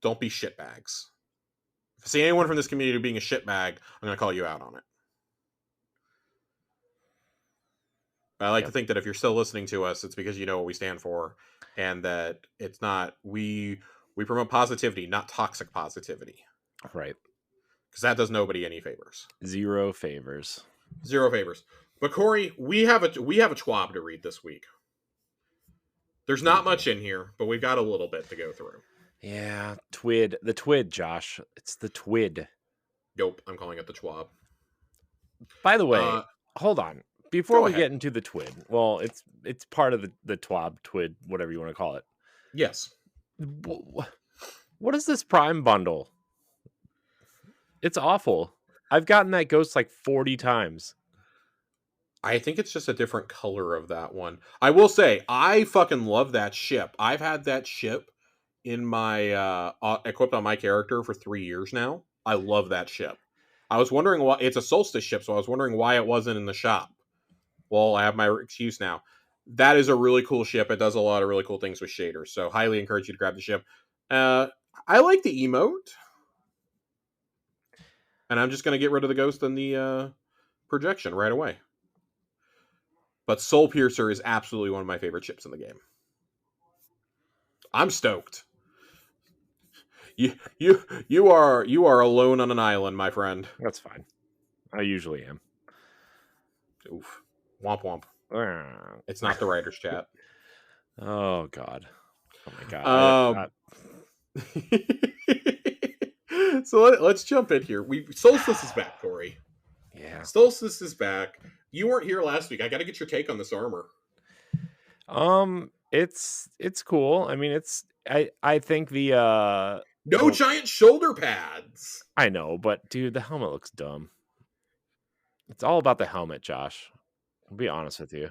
Don't be shitbags. If I see anyone from this community being a shitbag, I'm gonna call you out on it. I like to think that if you're still listening to us, it's because you know what we stand for, and that it's not we promote positivity, not toxic positivity. Right. Because that does nobody any favors. Zero favors. Zero favors. But Corey, we have a TWAB to read this week. There's not much in here, but we've got a little bit to go through. Yeah, Twid. The Twid, Josh. It's the Twid. Nope, I'm calling it the TWAB. By the way, hold on. Before we get into the Twid, well, it's part of the TWAB, Twid, whatever you want to call it. Yes. What is this Prime bundle? It's awful. I've gotten that ghost like 40 times. I think it's just a different color of that one. I will say, I fucking love that ship. I've had that ship in my equipped on my character for 3 years now. I love that ship. I was wondering why it's a Solstice ship, so I was wondering why it wasn't in the shop. Well, I have my excuse now. That is a really cool ship. It does a lot of really cool things with shaders, so highly encourage you to grab the ship. I like the emote. And I'm just going to get rid of the ghost and the projection right away. But Soul Piercer is absolutely one of my favorite ships in the game. I'm stoked. You are alone on an island, my friend. That's fine. I usually am. Oof. Womp womp. It's not the writer's chat. Oh God. Oh my God. So let's jump in here. Solstice is back, Corey. Yeah. Solstice is back. You weren't here last week. I got to get your take on this armor. It's cool. I mean, I think No the giant shoulder pads. I know, but dude, the helmet looks dumb. It's all about the helmet, Josh. I'll be honest with you.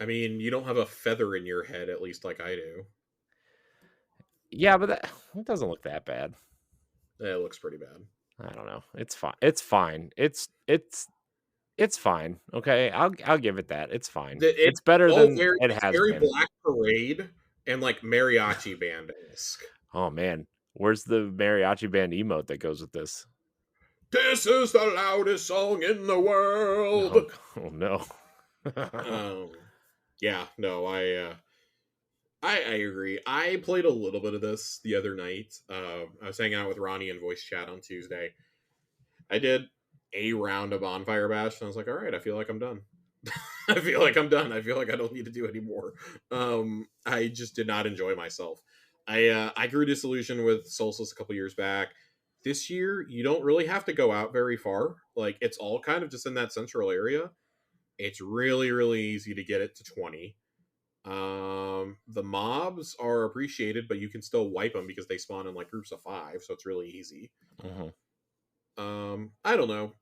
I mean, you don't have a feather in your head, at least like I do. Yeah, but it doesn't look that bad. It looks pretty bad. I don't know. It's fine. It's fine. It's fine. Okay, I'll give it that. It's fine. It's It's better all than very, it it's has very been. Black Parade and like mariachi band esque. Oh man, where's the mariachi band emote that goes with this? This is the loudest song in the world. No, oh no. Um, yeah, no, I agree. I played a little bit of this the other night. I was hanging out with Ronnie in voice chat on Tuesday. I did a round of Bonfire Bash, and I was like, all right, I feel like I'm done. I feel like I'm done. I feel like I don't need to do any more. I just did not enjoy myself. I grew disillusioned with Solstice a couple years back. This year, you don't really have to go out very far. Like, it's all kind of just in that central area. It's really, really easy to get it to 20. The mobs are appreciated, but you can still wipe them because they spawn in like groups of 5, so it's really easy. Mhm. I don't know.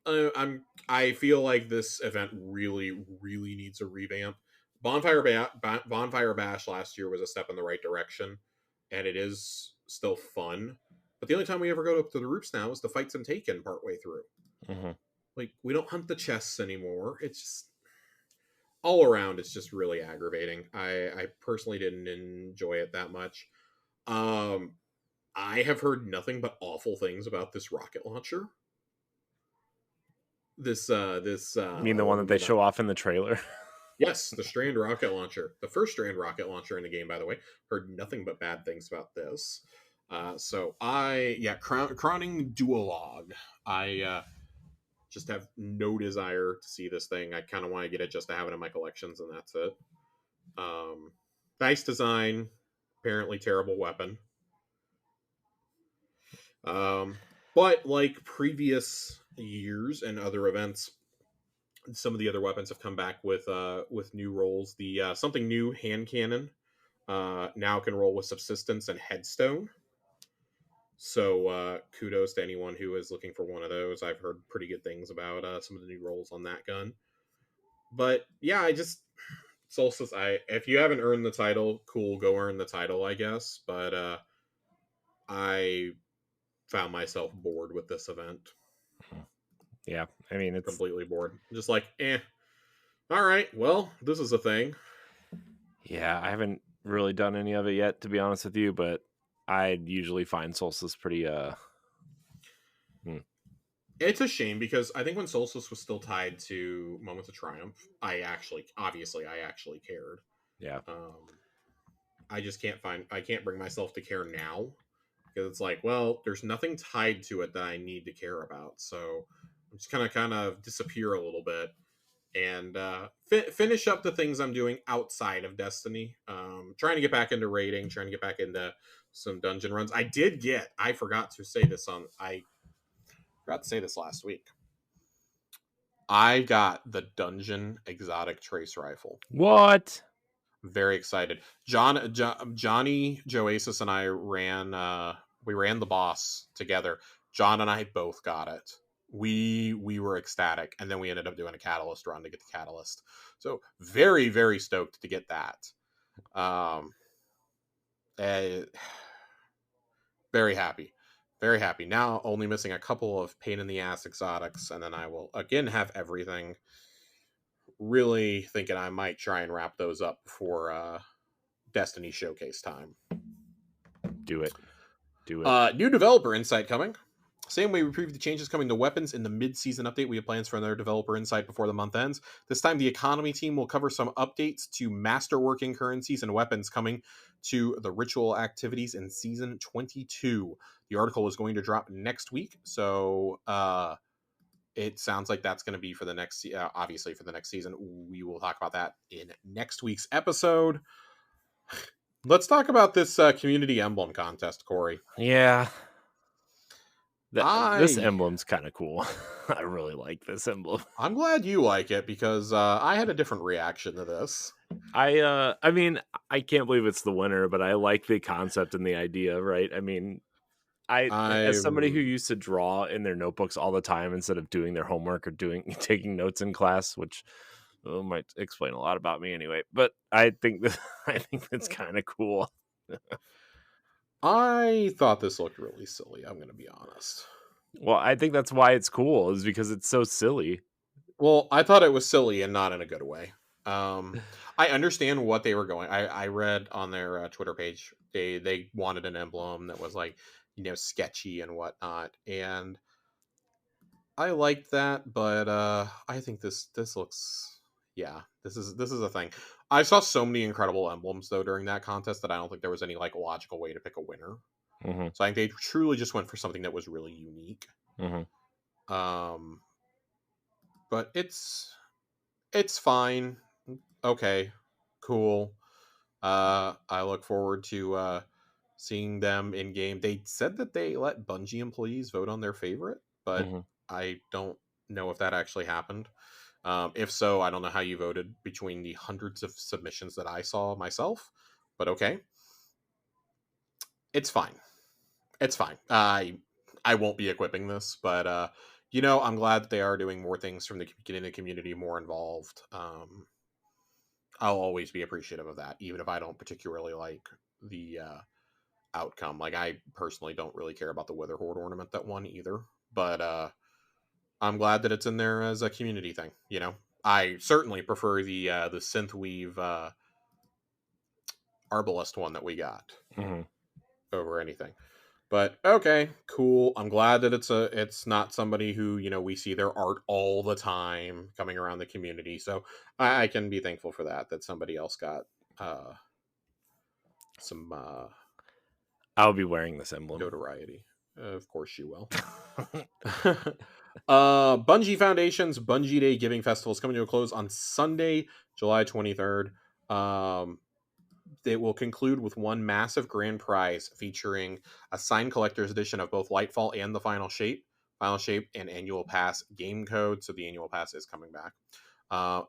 I feel like this event really, really needs a revamp. Bonfire Bash last year was a step in the right direction, and it is still fun. But the only time we ever go up to the roofs now is to fight some Taken partway through. Mhm. Like, we don't hunt the chests anymore. It's just all around. It's just really aggravating. I personally didn't enjoy it that much. Um, I have heard nothing but awful things about this rocket launcher. You mean the one that they show off in the trailer? Yes, the Strand rocket launcher, the first Strand rocket launcher in the game, by the way. Heard nothing but bad things about this. Crowning Duologue. I just have no desire to see this thing. I kind of want to get it just to have it in my collections, and that's it. Um, nice design, apparently terrible weapon. But like previous years and other events, some of the other weapons have come back with new roles. The something new hand cannon now can roll with subsistence and headstone. So kudos to anyone who is looking for one of those. I've heard pretty good things about some of the new rolls on that gun. But yeah, I just Solstice. If you haven't earned the title, cool, go earn the title, I guess. But I found myself bored with this event. Yeah, I mean it's Completely bored. Just like, all right, well, this is a thing. yeah. I haven't really done any of it yet, to be honest with you, but I usually find Solstice pretty It's a shame because I think when Solstice was still tied to Moments of Triumph, I actually cared. yeah. Um, I can't bring myself to care now because it's like, well, there's nothing tied to it that I need to care about. So I'm just kind of disappear a little bit and finish up the things I'm doing outside of Destiny. Trying to get back into raiding, trying to get back into some dungeon runs. I forgot to say this I forgot to say this last week. I got the Dungeon Exotic Trace Rifle. What? Very excited. Johnny, Joasis, and I we ran the boss together. John and I both got it. We were ecstatic, and then we ended up doing a catalyst run to get the catalyst. So very, very stoked to get that. Eh, very happy. Very happy. Now only missing a couple of pain in the ass exotics, and then I will again have everything. Really thinking I might try and wrap those up before Destiny showcase time. Do it. Do it. New developer insight coming. Same way we previewed the changes coming to weapons in the mid-season update, we have plans for another developer insight before the month ends. This time, the economy team will cover some updates to masterworking currencies and weapons coming to the ritual activities in Season 22. The article is going to drop next week, so it sounds like that's going to be for the next, obviously for the next season. We will talk about that in next week's episode. Let's talk about this community emblem contest, Corey. Yeah, this I emblem's kind of cool. I really like this emblem. I'm glad you like it because I had a different reaction to this. I mean, I can't believe it's the winner, but I like the concept and the idea, right? I mean, as somebody who I'm used to draw in their notebooks all the time instead of doing their homework or doing taking notes in class, which might explain a lot about me anyway. But I think that I think that's kind of cool. I thought this looked really silly. I'm going to be honest. Well, I think that's why it's cool, is because it's so silly. Well, I thought it was silly and not in a good way. Um, I understand what they were going. I read on their Twitter page they wanted an emblem that was like sketchy and whatnot, and I liked that, but I think this looks this is a thing. I saw so many incredible emblems though during that contest that I don't think there was any like logical way to pick a winner. Hmm. So I think they truly just went for something that was really unique. Hmm. Um, but it's fine. Okay, cool. I look forward to seeing them in game. They said that they let Bungie employees vote on their favorite, but Hmm. I don't know if that actually happened. If so, I don't know how you voted between the hundreds of submissions that I saw myself. But okay, it's fine. It's fine. I won't be equipping this, but I'm glad that they are doing more things from getting the community more involved. I'll always be appreciative of that, even if I don't particularly like the outcome. Like I personally don't really care about the Wither Horde ornament that won either, but I'm glad that it's in there as a community thing. I certainly prefer the synthweave arbalest one that we got Hmm. over anything. But okay, cool. I'm glad that it's not somebody who we see their art all the time coming around the community. So I can be thankful for that somebody else got uh, some I'll be wearing this emblem. notoriety. Of course you will. Bungie Foundation's Bungie Day Giving Festival is coming to a close on Sunday, July 23rd. Um, it will conclude with one massive grand prize featuring a signed collector's edition of both Lightfall and the Final Shape, and annual pass game code. So the annual pass is coming back.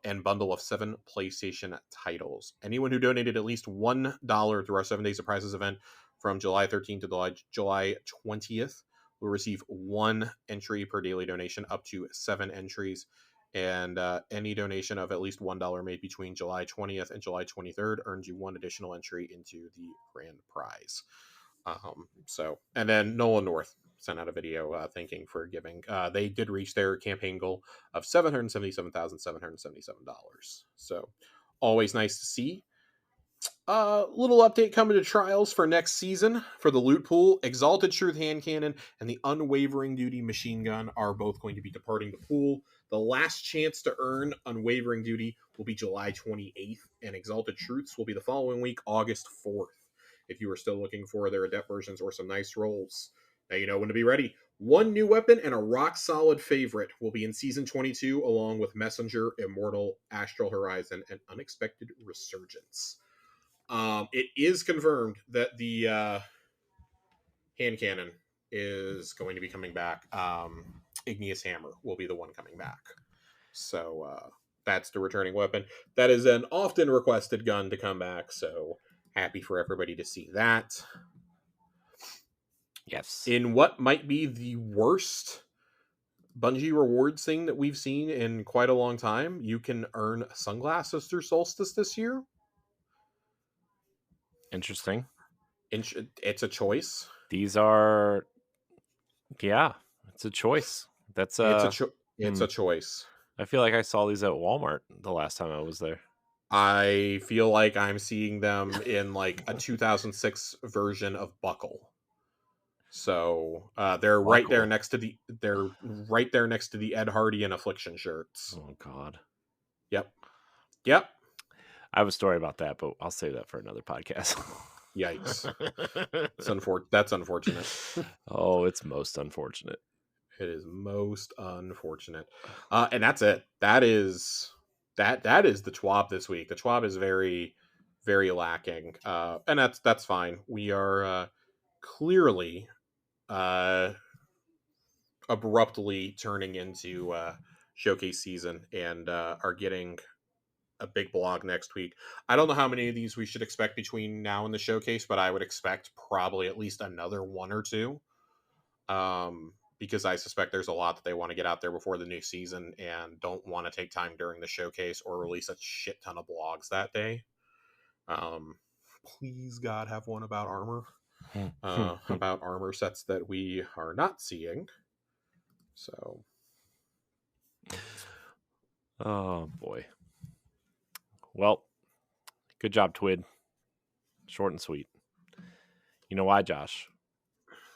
And bundle of 7 PlayStation titles. Anyone who donated at least $1 through our 7 Days of Prizes event from July 13th to July 20th will receive 1 entry per daily donation, up to 7 entries. And any donation of at least $1 made between July 20th and July 23rd earns you 1 additional entry into the grand prize. And then Nolan North sent out a video thanking for giving. They did reach their campaign goal of $777,777. So always nice to see. Little update coming to trials for next season for the loot pool. Exalted Truth hand cannon and the Unwavering Duty machine gun are both going to be departing the pool. The last chance to earn Unwavering Duty will be July 28th, and Exalted Truths will be the following week, August 4th. If you are still looking for their adept versions or some nice rolls, now you know when to be ready. One new weapon and a rock solid favorite will be in Season 22, along with Messenger, Immortal, Astral Horizon, and Unexpected Resurgence. It is confirmed that the hand cannon is going to be coming back. Igneous Hammer will be the one coming back. So that's the returning weapon. That is an often requested gun to come back. So happy for everybody to see that. Yes. In what might be the worst Bungie rewards thing that we've seen in quite a long time, you can earn sunglasses through Solstice this year. Interesting. It's a choice. These are, yeah, it's a choice. That's It's a choice. I feel like I saw these at Walmart the last time I was there. I feel like I'm seeing them in like a 2006 version of Buckle. So they're right there Buckle. next to the Ed Hardy and Affliction shirts. Oh God. Yep. Yep. I have a story about that, but I'll save that for another podcast. Yikes. That's unfortunate. Oh, it's most unfortunate. It is most unfortunate. And that's it. That is the TWAB this week. The TWAB is very, very lacking. And that's fine. We are clearly abruptly turning into showcase season and are getting a big blog next week. I don't know how many of these we should expect between now and the showcase, but I would expect probably at least another one or two. Because I suspect there's a lot that they want to get out there before the new season and don't want to take time during the showcase or release a shit ton of blogs that day. Please God have one about armor. About armor sets that we are not seeing. So, oh boy. Well, good job, Twid. Short and sweet. You know why, Josh?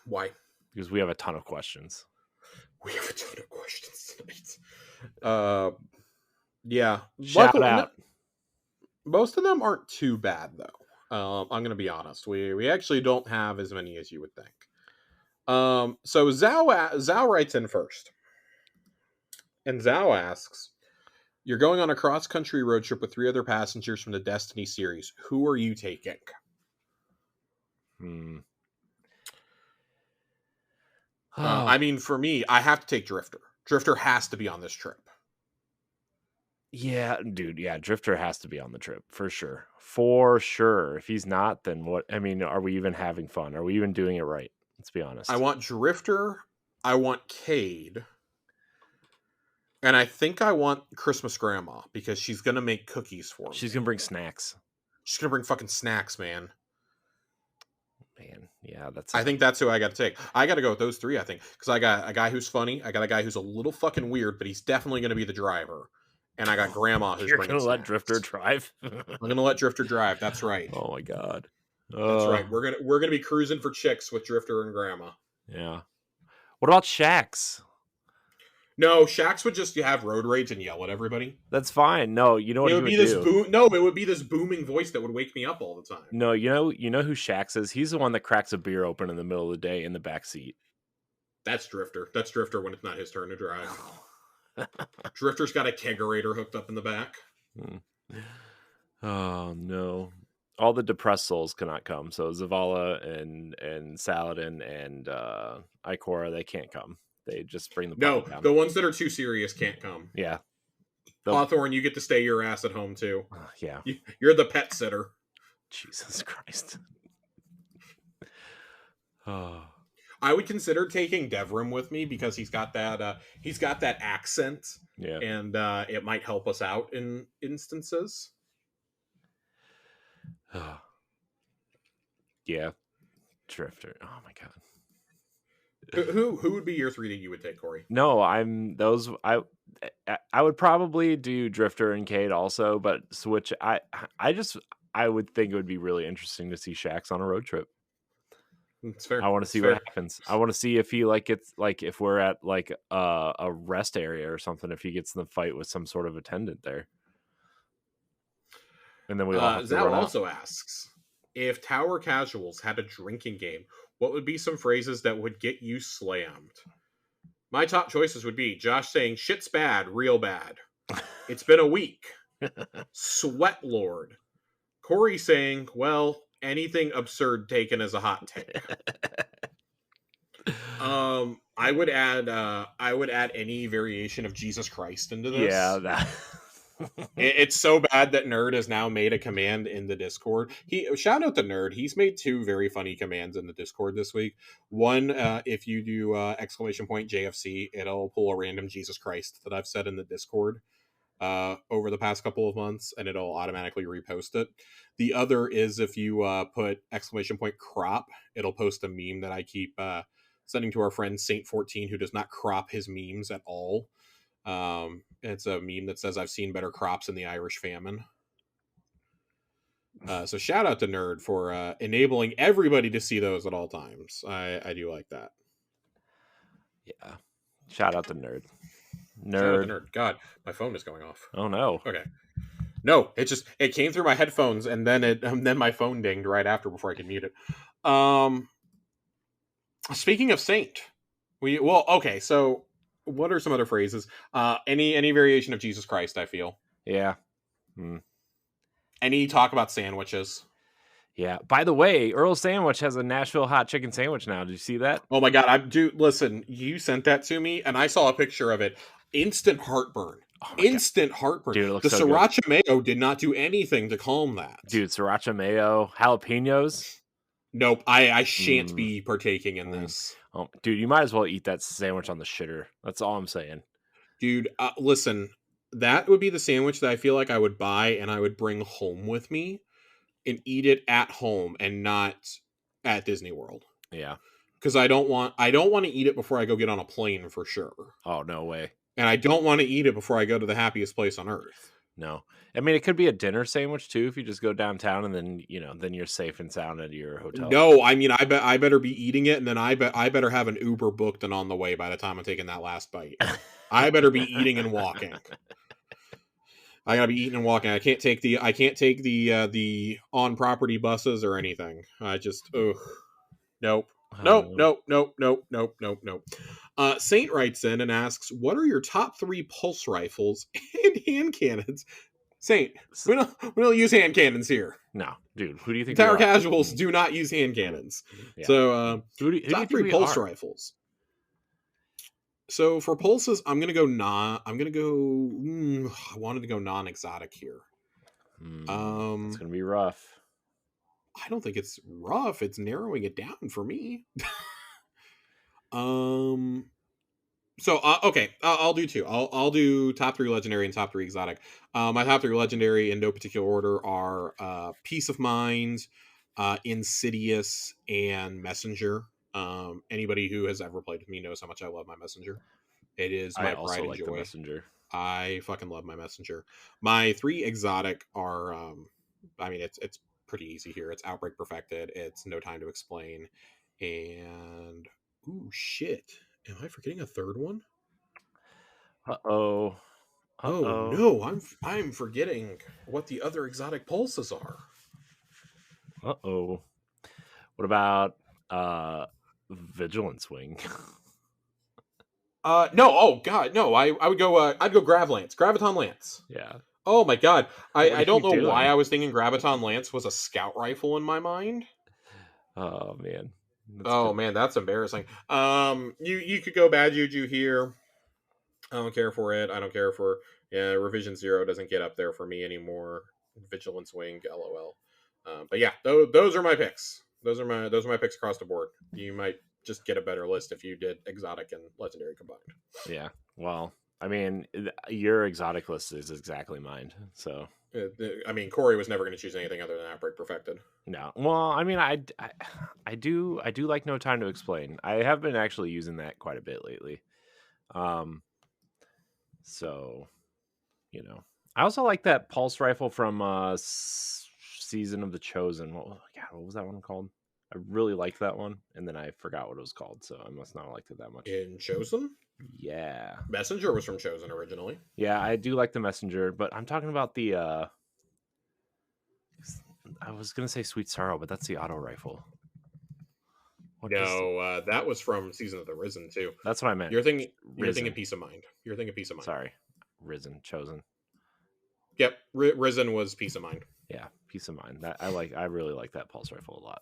why? Because we have a ton of questions. We have a ton of questions tonight. Yeah. Shout out. Most of them aren't too bad, though. I'm going to be honest. We actually don't have as many as you would think. So Zhao writes in first. And Zhao asks, you're going on a cross-country road trip with 3 other passengers from the Destiny series. Who are you taking? I mean, for me, I have to take Drifter. Drifter has to be on this trip. Yeah, dude. Yeah, Drifter has to be on the trip for sure. For sure. If he's not, then what? I mean, are we even having fun? Are we even doing it right? Let's be honest. I want Drifter. I want Cade. And I think I want Christmas Grandma because she's going to make cookies for me. She's going to bring snacks. She's going to bring fucking snacks, man. Man, yeah, I think that's who I got to take. I got to go with those 3, I think. Because I got a guy who's funny. I got a guy who's a little fucking weird, but he's definitely going to be the driver. And I got Grandma who's You're going to let Drifter drive? I'm going to let Drifter drive. That's right. Oh, my God. That's right. We're gonna be cruising for chicks with Drifter and Grandma. Yeah. What about Shaxx? No, Shaxx would just have road rage and yell at everybody. That's fine. No, you know what it would be this it would be this booming voice that would wake me up all the time. No, you know who Shaxx is? He's the one that cracks a beer open in the middle of the day in the back seat. That's Drifter. That's Drifter when it's not his turn to drive. Drifter's got a kegerator hooked up in the back. Oh no. All the depressed souls cannot come. So Zavala and Saladin and Ikora, they can't come. They just bring the down. The ones that are too serious can't come. Yeah. Hawthorne, you get to stay your ass at home too. Yeah. You're the pet sitter. Jesus Christ. Oh. I would consider taking Devrim with me because he's got that accent. Yeah. And it might help us out in instances. Yeah. Drifter. Oh my God. Who would be your 3 that you would take, Corey? No, I would probably do Drifter and Cade also, but switch. I would think it would be really interesting to see Shaxx on a road trip. It's fair. I want to see what happens. I want to see if he gets if we're at a rest area or something, if he gets in the fight with some sort of attendant there. And then we all Zhao also asks, if Tower Casuals had a drinking game, what would be some phrases that would get you slammed? My top choices would be Josh saying, shit's bad, real bad. It's been a week. Sweat Lord. Corey saying, well, anything absurd taken as a hot take. I would add any variation of Jesus Christ into this. Yeah, that... It's so bad that Nerd has now made a command in the Discord. Shout out to Nerd. He's made 2 very funny commands in the Discord this week. One, if you do !JFC, it'll pull a random Jesus Christ that I've said in the Discord over the past couple of months, and it'll automatically repost it. The other is if you put !crop, it'll post a meme that I keep sending to our friend Saint14, who does not crop his memes at all. It's a meme that says, I've seen better crops in the Irish famine. So shout out to Nerd for enabling everybody to see those at all times. I do like that. Yeah. Shout out to Nerd. Shout out to Nerd. God, my phone is going off. Oh no. Okay. No, it came through my headphones and then my phone dinged right after before I could mute it. Speaking of Saint, so what are some other phrases? Any variation of Jesus Christ, I feel. Yeah. Any talk about sandwiches? Yeah. By the way, Earl's Sandwich has a Nashville hot chicken sandwich now. Did you see that? Oh my god, listen, you sent that to me and I saw a picture of it. Instant heartburn. Oh my god, Instant heartburn. dude, it The looks so good. sriracha mayo did not do anything to calm that. Dude, sriracha mayo, jalapenos. Nope, I shan't Mm, be partaking in mm. this. Oh, dude, you might as well eat that sandwich on the shitter. That's all I'm saying. Dude, listen, that would be the sandwich that I feel like I would buy and I would bring home with me and eat it at home and not at Disney World. Yeah. Because I don't want to eat it before I go get on a plane for sure. Oh, no way. And I don't want to eat it before I go to the happiest place on earth. No. I mean, it could be a dinner sandwich too if you just go downtown and then, then you're safe and sound at your hotel. No, I mean I better be eating it and then I better have an Uber booked and on the way by the time I'm taking that last bite. I better be eating and walking. I gotta be eating and walking. I can't take the on property buses or anything. I just nope. Nope. Saint writes in and asks, "What are your top 3 pulse rifles and hand cannons?" Saint, we don't use hand cannons here. No, dude. Who do you think? Tower casuals do not use hand cannons. Yeah. So who do you top think 3 pulse rifles. So for pulses, I'm gonna go I wanted to go non-exotic here. It's gonna be rough. I don't think it's rough. It's narrowing it down for me. So okay, I'll do 2. I'll do top 3 legendary and top 3 exotic. My top 3 legendary in no particular order are Peace of Mind, Insidious, and Messenger. Anybody who has ever played with me knows how much I love my Messenger. It is my pride and like the joy. Messenger. I fucking love my Messenger. My 3 exotic are, I mean, it's pretty easy here. It's Outbreak Perfected. It's No Time to Explain, and ooh shit, am I forgetting a third one? Uh-oh. Oh no, I'm forgetting what the other exotic pulses are. Uh-oh. What about Vigilance Wing? No, oh god, no. I would go I'd go Graviton Lance. Yeah. Oh my god. I don't know doing? why I was thinking Graviton Lance was a scout rifle in my mind. Oh man. Man, that's embarrassing. You could go Bad Juju here. I don't care for it. I don't care for Revision 0 doesn't get up there for me anymore. Vigilance Wing, LOL. But yeah, those are my picks. Those are my picks across the board. You might just get a better list if you did exotic and legendary combined. Yeah. Well, I mean, your exotic list is exactly mine. So I mean, Corey was never going to choose anything other than Outbreak Perfected. no. Well, I mean, I do like No Time to Explain. I have been actually using that quite a bit lately. So, I also like that pulse rifle from Season of the Chosen. What was that one called? I really liked that one, and then I forgot what it was called, so I must not have liked it that much. In Chosen? Yeah. Messenger was from Chosen originally. Yeah, I do like the Messenger, but I'm talking about the I was gonna say Sweet Sorrow, but that's the auto rifle. That was from Season of the Risen too. That's what I meant. You're thinking Peace of Mind. Sorry, Risen, Chosen. Yep, Risen was Peace of Mind. Yeah, Peace of Mind. That I really like that pulse rifle a lot.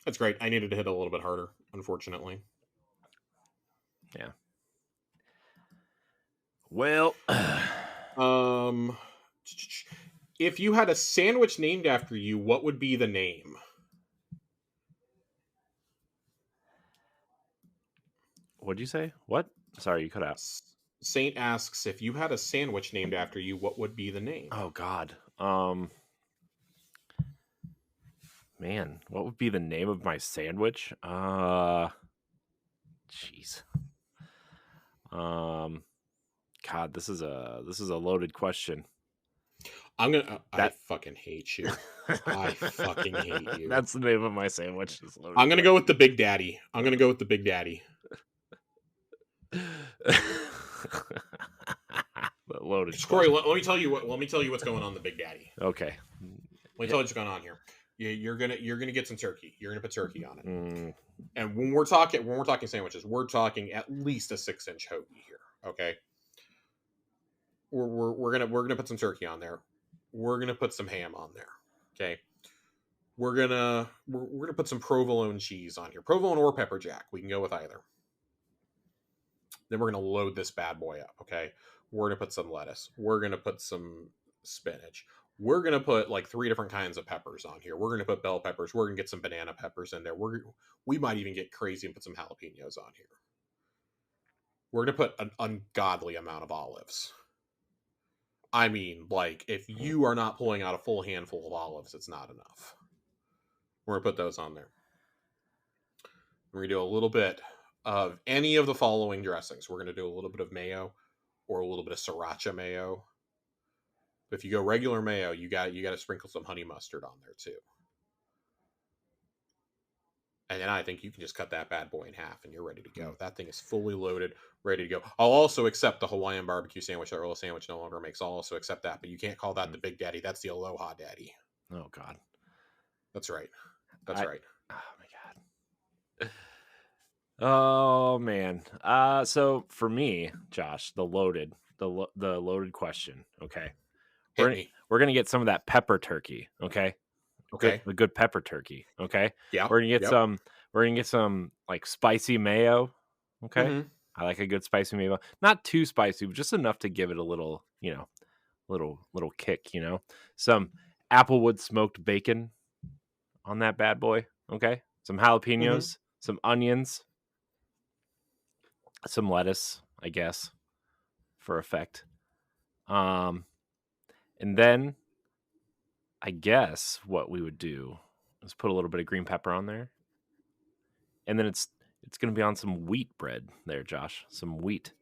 That's great. I needed to hit a little bit harder, unfortunately. Yeah. Well, if you had a sandwich named after you, what would be the name? What'd you say? What? Sorry, you cut out. Saint asks, if you had a sandwich named after you, what would be the name? Oh God. Man, what would be the name of my sandwich? Jeez. God, this is a loaded question. I fucking hate you. I fucking hate you. That's the name of my sandwich. I'm gonna go with the Big Daddy. Loaded. Corey, let me tell you what's going on the Big Daddy. Okay. Let me tell you what's going on here. You're gonna get some turkey. You're gonna put turkey on it. And when we're talking sandwiches, we're talking at least a 6-inch hoagie here. Okay. We're gonna put some turkey on there. we're gonna put some ham on there. Okay. We're gonna put some provolone cheese on here. Provolone or pepper jack. We can go with either. Then we're gonna load this bad boy up. Okay. We're gonna put some lettuce. We're gonna put some spinach. We're gonna put like 3 different kinds of peppers on here. We're gonna put bell peppers. We're gonna get some banana peppers in there. We might even get crazy and put some jalapenos on here. We're gonna put an ungodly amount of olives. I mean, like, if you are not pulling out a full handful of olives, it's not enough. We're gonna put those on there. We're gonna do a little bit of any of the following dressings. We're gonna do a little bit of mayo or a little bit of sriracha mayo. But if you go regular mayo, you got to sprinkle some honey mustard on there too. And then I think you can just cut that bad boy in half and you're ready to go. That thing is fully loaded, ready to go. I'll also accept the Hawaiian barbecue sandwich that Roll Sandwich no longer makes. I'll also accept that, but you can't call that the Big Daddy. That's the Aloha Daddy. Oh God. That's right. That's right. Oh my God. Oh man. So for me, Josh, the loaded question. Okay. Hit me. We're gonna get some of that pepper turkey. Okay. Okay. The good pepper turkey. Okay. Yeah. We're gonna get some like spicy mayo. Okay. Mm-hmm. I like a good spicy mayo. Not too spicy, but just enough to give it a little, little kick, Some applewood smoked bacon on that bad boy. Okay. Some jalapenos, some onions, some lettuce, I guess, for effect. And then I guess what we would do is put a little bit of green pepper on there. And then it's going to be on some wheat bread there, Josh. Some wheat.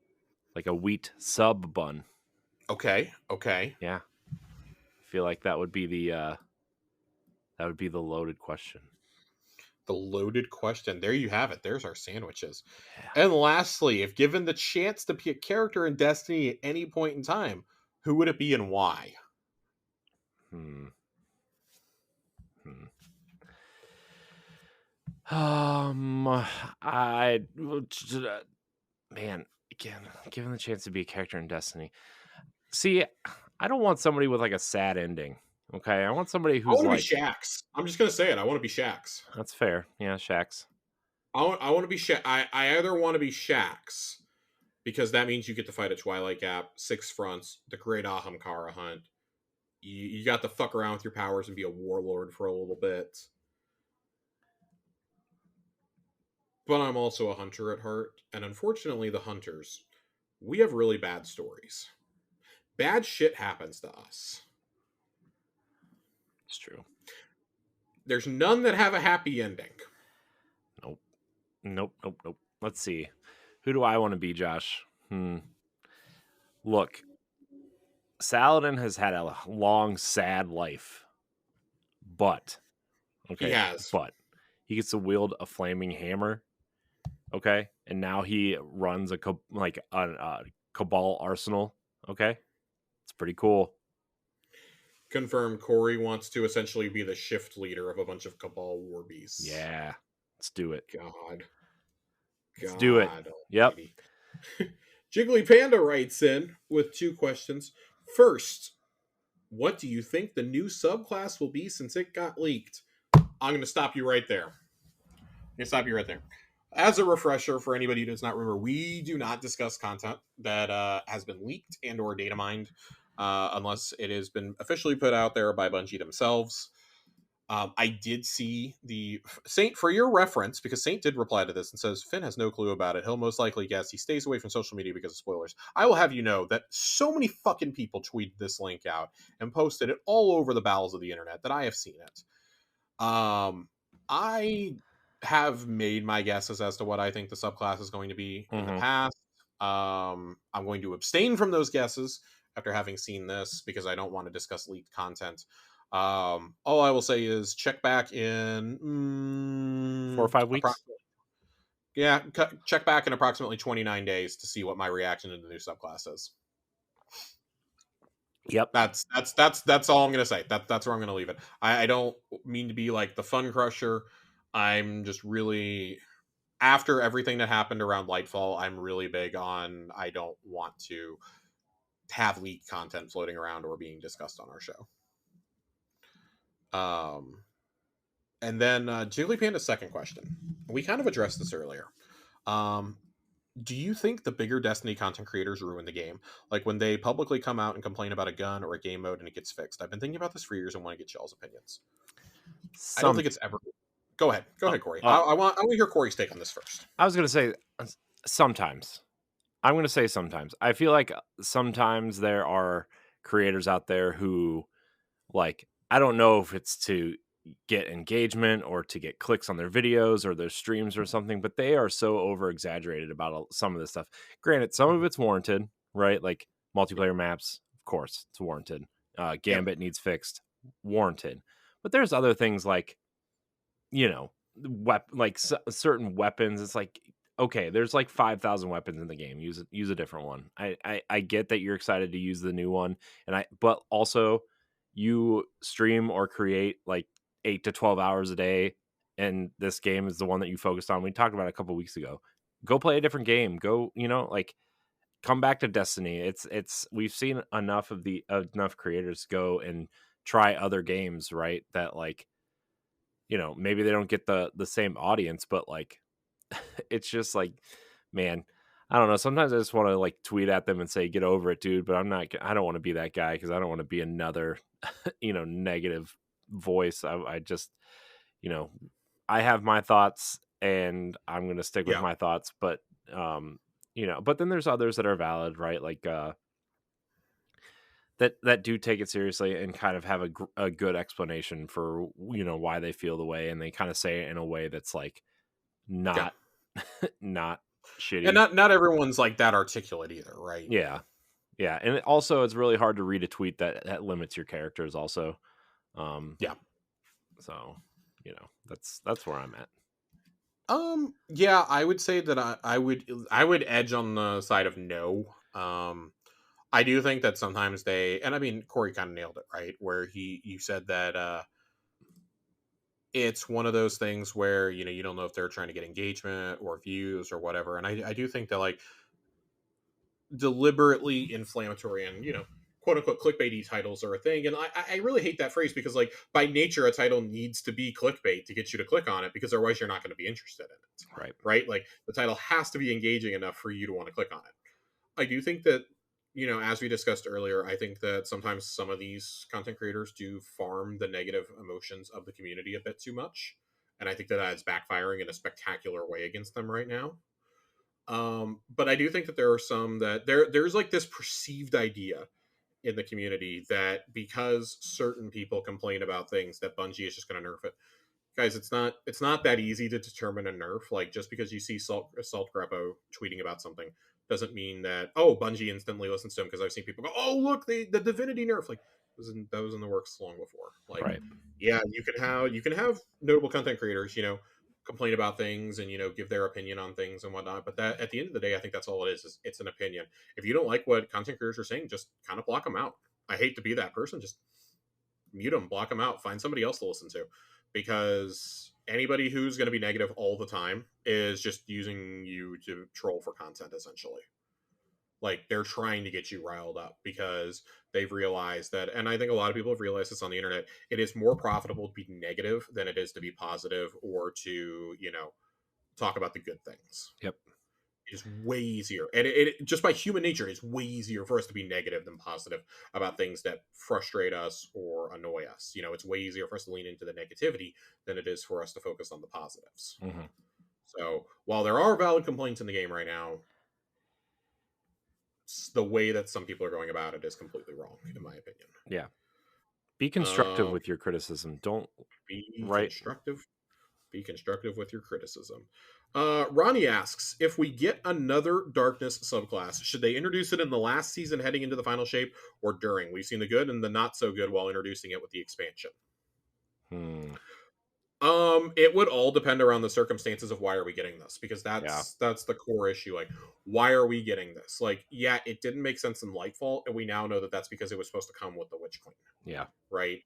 Like a wheat sub bun. Okay. Okay. Yeah. I feel like that would be the loaded question. The loaded question. There you have it. There's our sandwiches. Yeah. And lastly, if given the chance to be a character in Destiny at any point in time, who would it be and why? Man, again, given the chance to be a character in Destiny. See, I don't want somebody with like a sad ending. Okay, I want somebody who's like Shaxx. I'm just gonna say it. I want to be Shaxx. That's fair. Yeah, Shaxx. I want to be Shaxx. I either want to be Shaxx because that means you get to fight a Twilight Gap, 6 fronts, the Great Ahamkara hunt. You got to fuck around with your powers and be a warlord for a little bit. But I'm also a hunter at heart, and unfortunately, the hunters, we have really bad stories. Bad shit happens to us. It's true. There's none that have a happy ending. Nope. Let's see. Who do I want to be, Josh? Look, Saladin has had a long, sad life. But, okay. He has. But he gets to wield a flaming hammer. Okay. And now he runs a Cabal arsenal. Okay. It's pretty cool. Confirm Corey wants to essentially be the shift leader of a bunch of Cabal war beasts. Yeah. Let's do it. God. Let's do it. Yep. Jiggly Panda writes in with 2 questions. First, what do you think the new subclass will be since it got leaked? I'm going to stop you right there. As a refresher for anybody who does not remember, we do not discuss content that has been leaked and or data mined unless it has been officially put out there by Bungie themselves. I did see the Saint, for your reference, because Saint did reply to this and says Finn has no clue about it. He'll most likely guess. He stays away from social media because of spoilers. I will have you know that so many fucking people tweeted this link out and posted it all over the bowels of the internet that I have seen it. I have made my guesses as to what I think the subclass is going to be in the past. I'm going to abstain from those guesses after having seen this because I don't want to discuss leaked content. All I will say is check back in 4 or 5 weeks. Yeah, check back in approximately 29 days to see what my reaction to the new subclass is. Yep, that's all I'm gonna say. That's where I'm gonna leave it. I don't mean to be like the fun crusher. I'm just really, after everything that happened around Lightfall, I'm really big on I don't want to have leaked content floating around or being discussed on our show. Um, and then Jiggly Panda's second question. We kind of addressed this earlier. Um, do you think the bigger Destiny content creators ruin the game? Like when they publicly come out and complain about a gun or a game mode and it gets fixed? I've been thinking about this for years and want to get y'all's opinions. I don't Some think it's ever. Go ahead. Go uh, ahead, Corey. uh, I want to hear Corey's take on this first. I was gonna say sometimes. I'm gonna say sometimes. I feel like sometimes there are creators out there who like I don't know if it's to get engagement or to get clicks on their videos or their streams or something, but they are so over exaggerated about some of this stuff. Granted, some of Mhm. it's warranted, right? Like multiplayer maps, of course, it's warranted. Yep. Gambit needs fixed, warranted. But there's other things like like certain weapons. It's like okay, there's like 5,000 weapons in the game. Use a different one. I get that you're excited to use the new one, but also you stream or create like 8 to 12 hours a day, and this game is the one that you focused on. We talked about it a couple weeks ago. Go play a different game. Go, like come back to Destiny. It's we've seen enough creators go and try other games, right? That like maybe they don't get the same audience, but like it's just like, man, I don't know. Sometimes I just want to like tweet at them and say, "Get over it, dude." But I don't want to be that guy because I don't want to be another, negative voice. I just, you know, I have my thoughts and I'm going to stick with Yeah. my thoughts. But, but then there's others that are valid, right? Like, that do take it seriously and kind of have a good explanation for why they feel the way, and they kind of say it in a way that's like Yeah. not not And shitty. not everyone's like that articulate either, right? Yeah. Yeah, and also it's really hard to read a tweet that limits your characters also. Um, Yeah. so, that's where I'm at. Yeah, I would say that I would edge on the side of no. I do think that sometimes and I mean Corey kind of nailed it, right? Where you said that it's one of those things where you don't know if they're trying to get engagement or views or whatever. And I do think that like deliberately inflammatory and quote unquote clickbaity titles are a thing, and I really hate that phrase because like by nature a title needs to be clickbait to get you to click on it, because otherwise you're not going to be interested in it, Right. right? Like the title has to be engaging enough for you to want to click on it. I do think that as we discussed earlier, I think that sometimes some of these content creators do farm the negative emotions of the community a bit too much, and I think that is backfiring in a spectacular way against them right now. But I do think that there are some that there's like this perceived idea in the community that because certain people complain about things that Bungie is just going to nerf it. Guys, it's not that easy to determine a nerf. Like just because you see Salt Greppo tweeting about something doesn't mean that Bungie instantly listens to him, because I've seen people go, oh look, the Divinity nerf, like that was in the works long before. Like Right. yeah, you can have notable content creators complain about things and give their opinion on things and whatnot, but that at the end of the day I think that's all it is it's an opinion. If you don't like what content creators are saying, just kind of block them out. I hate to be that person, just mute them, block them out, find somebody else to listen to, because anybody who's going to be negative all the time is just using you to troll for content essentially. Like they're trying to get you riled up because they've realized that, and I think a lot of people have realized this on the internet, it is more profitable to be negative than it is to be positive or to talk about the good things. Yep. It is way easier, and it just by human nature, it's way easier for us to be negative than positive about things that frustrate us or annoy us. It's way easier for us to lean into the negativity than it is for us to focus on the positives. Hmm. So while there are valid complaints in the game right now, the way that some people are going about it is completely wrong, in my opinion. Yeah. Be constructive Um, with your criticism. Don't be right. constructive. Be constructive with your criticism. Ronnie asks, if we get another darkness subclass, should they introduce it in the last season heading into the final shape, or during? We've seen the good and the not so good while introducing it with the expansion. Hmm. It would all depend around the circumstances of why are we getting this, because Yeah. that's the core issue. Like, why are we getting this? Like, yeah, it didn't make sense in Lightfall, and we now know that that's because it was supposed to come with the Witch Queen, Yeah. right?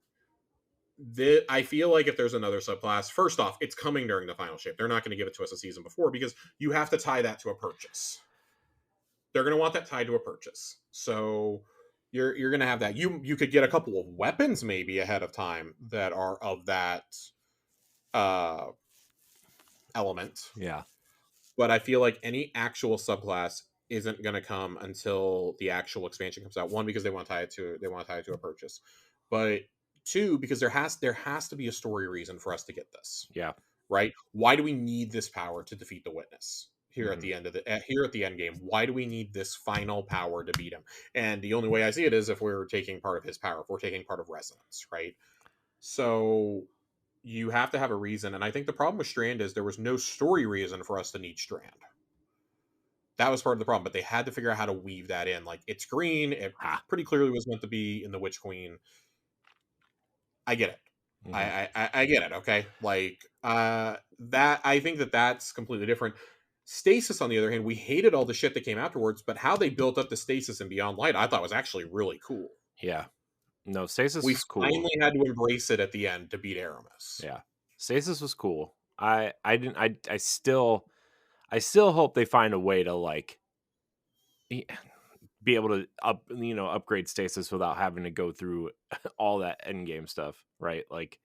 I feel like if there's another subclass, first off, it's coming during the final shape. They're not going to give it to us a season before, because you have to tie that to a purchase. They're going to want that tied to a purchase. So You're gonna have that. You could get a couple of weapons maybe ahead of time that are of that uh element, Yeah. but I feel like any actual subclass isn't going to come until the actual expansion comes out. One, because they want to tie it to a purchase, but two, because there has to be a story reason for us to get this Yeah. right. Why do we need this power to defeat the witness here at Hmm. the end of here at the end game? Why do we need this final power to beat him? And the only way I see it is if we're taking part of his power, if we're taking part of resonance, right? So you have to have a reason. And I think the problem with Strand is there was no story reason for us to need Strand. That was part of the problem, but they had to figure out how to weave that in. Like, it's green. It Ha. pretty clearly was meant to be in the Witch Queen. I get it. Hmm. I get it. Okay, like that. I think that's completely different. Stasis, on the other hand, we hated all the shit that came afterwards, but how they built up the Stasis and Beyond Light, I thought was actually really cool. Yeah. No, Stasis We was cool. finally had to embrace it at the end to beat Aramis. Yeah. Stasis was cool. I didn't I still hope they find a way to like e- be able to upgrade Stasis without having to go through all that end game stuff, right? Like,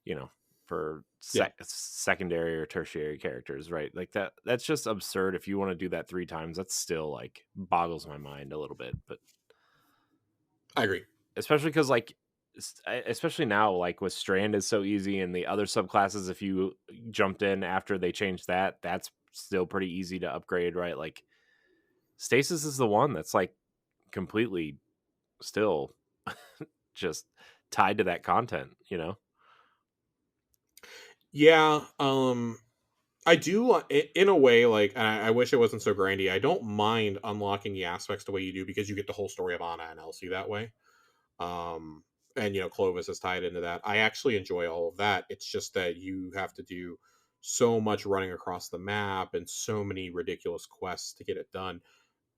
you know, for Yeah, secondary or tertiary characters, right? Like that's just absurd. If you want to do that 3 times, that's still like boggles my mind a little bit. But I agree. especially because like especially now, like with Strand is so easy, and the other subclasses, if you jumped in after they changed that, that's still pretty easy to upgrade, right? Like Stasis is the one that's like completely still just tied to that content, you know? Yeah, I do in a way. Like, and I wish it wasn't so grindy. I don't mind unlocking the aspects the way you do because you get the whole story of Anna and Elsie that way. Um, and Clovis is tied into that. I actually enjoy all of that. It's just that you have to do so much running across the map and so many ridiculous quests to get it done.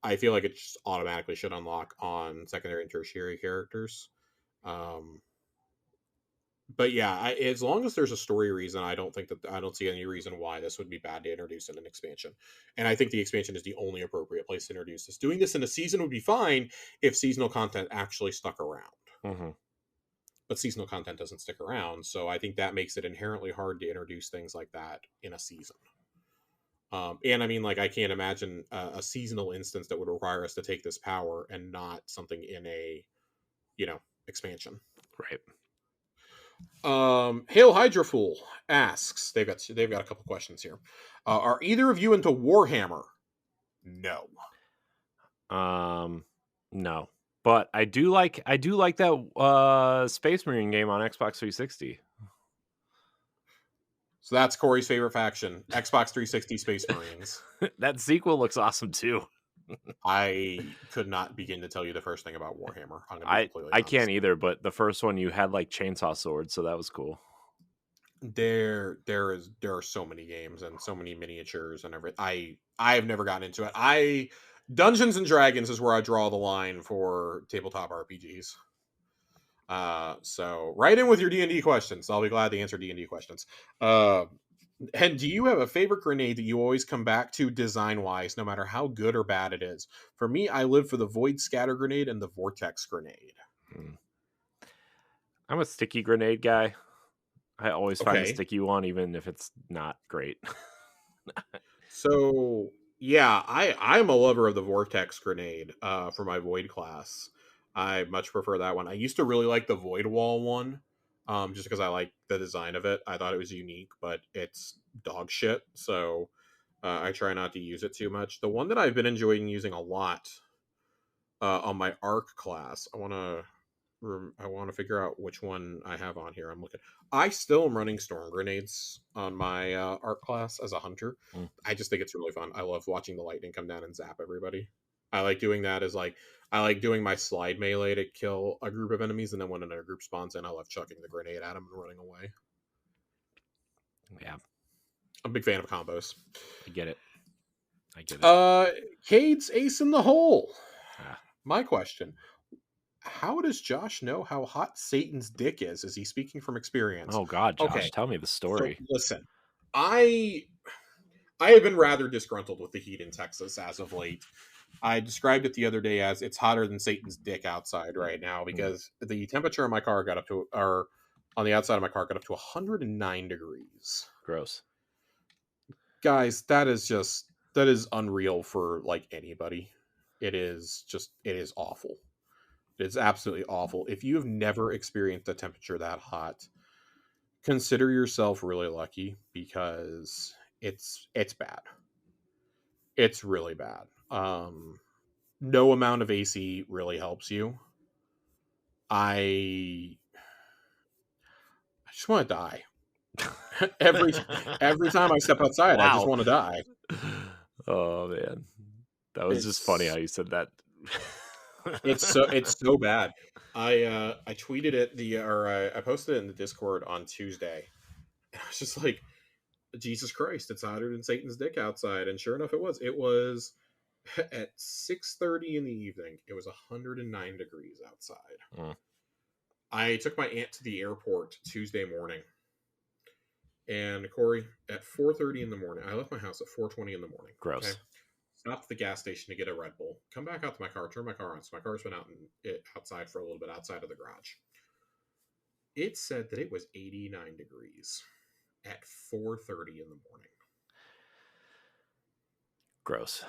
I feel like it just automatically should unlock on secondary and tertiary characters. Um, but yeah, as long as there's a story reason, I don't see any reason why this would be bad to introduce in an expansion. And I think the expansion is the only appropriate place to introduce this. Doing this in a season would be fine if seasonal content actually stuck around. Hmm. But seasonal content doesn't stick around, so I think that makes it inherently hard to introduce things like that in a season. And I mean, like, I can't imagine a seasonal instance that would require us to take this power and not something in a expansion. Right. Hail Hydra Fool asks, they've got a couple questions here. Are either of you into Warhammer? No. Um, no, but I do like that Space Marine game on Xbox 360. So that's Corey's favorite faction, Xbox 360 Space Marines. That sequel looks awesome too. I could not begin to tell you the first thing about Warhammer. I'm going to be completely I honest. can't either, but the first one you had like chainsaw swords, so that was cool. There are so many games and so many miniatures and everything. I have never gotten into it. I Dungeons and Dragons is where I draw the line for tabletop RPGs. So write in with your D&D questions. I'll be glad to answer D&D questions. And do you have a favorite grenade that you always come back to design wise, no matter how good or bad it is? For me, I live for the Void Scatter Grenade and the Vortex Grenade. Hmm. I'm a sticky grenade guy. I always find the Okay. sticky one, even if it's not great. So yeah, I'm a lover of the Vortex Grenade for my Void class. I much prefer that one. I used to really like the Void Wall one, just because I like the design of it. I thought it was unique, but it's dog shit. So I try not to use it too much. The one that I've been enjoying using a lot on my Arc class, I want to figure out which one I have on here. I'm looking. I still am running storm grenades on my art class as a hunter. Mm. I just think it's really fun. I love watching the lightning come down and zap everybody. I like doing that as like I like doing my slide melee to kill a group of enemies, and then when another group spawns in, I love chucking the grenade at them and running away. Yeah, I'm a big fan of combos. I get it. I get it. Cade's ace in the hole. Ah. My question: how does Josh know how hot Satan's dick is? Is he speaking from experience? Oh God, Okay, Josh, tell me the so story. listen, I I have been rather disgruntled with the heat in Texas as of late. I described it the other day as it's hotter than Satan's dick outside right now because the temperature in my car got up to, or on the outside of my car got up to 109 degrees. Gross. Guys, that is unreal for like anybody. It is awful. It's absolutely awful. If you have never experienced a temperature that hot, consider yourself really lucky because it's bad. It's really bad. No amount of AC really helps you. I I just want to die. every every time I step outside, I just Wow. want to die. Oh man, that was just funny how It's you said that. it's so bad. I tweeted it I posted it in the Discord on Tuesday. And I was just like, Jesus Christ, it's hotter than Satan's dick outside. And sure enough, it was. It was at 6:30 in the evening. It was 109 degrees outside. Mm, I took my aunt to the airport Tuesday morning. And Corey, at 4:30 in the morning, I left my house at 4:20 in the morning. Okay, gross. stopped at the gas station to get a Red Bull. Come back out to my car, turn my car on. So my car's been outside for a little bit outside of the garage. It said that it was 89 degrees at 4:30 in the morning. Gross.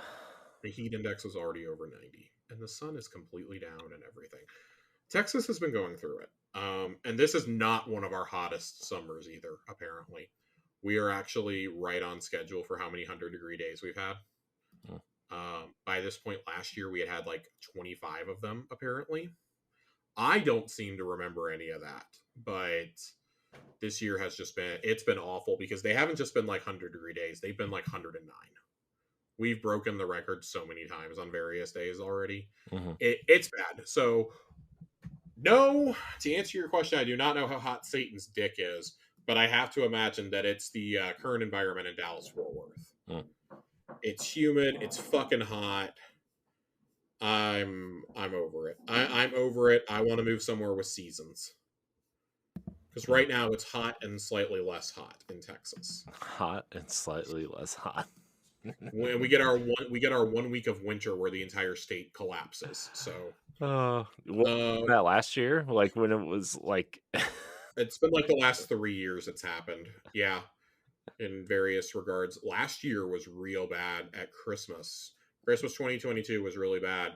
The heat index was already over 90, and the sun is completely down and everything. Texas has been going through it. And this is not one of our hottest summers either, apparently. We are actually right on schedule for how many 100-degree days we've had. Mm. By this point last year, we had like 25 of them, apparently. I don't seem to remember any of that, but this year has just been, it's been awful because they haven't just been like 100-degree days, they've been like 109. We've broken the record so many times on various days already. Mm-hmm. It's bad. So, no, to answer your question, I do not know how hot Satan's dick is, but I have to imagine that it's the current environment in Dallas Fort Worth. Mm. It's humid. It's fucking hot. I'm over it. I'm over it. I want to move somewhere with seasons because right now it's hot and slightly less hot in Texas. Hot and slightly less hot. When we get our 1 week of winter where the entire state collapses. So That last year, like when it was like, it's been like the last 3 years it's happened. Yeah, in various regards. Last year was real bad at Christmas. Christmas 2022 was really bad.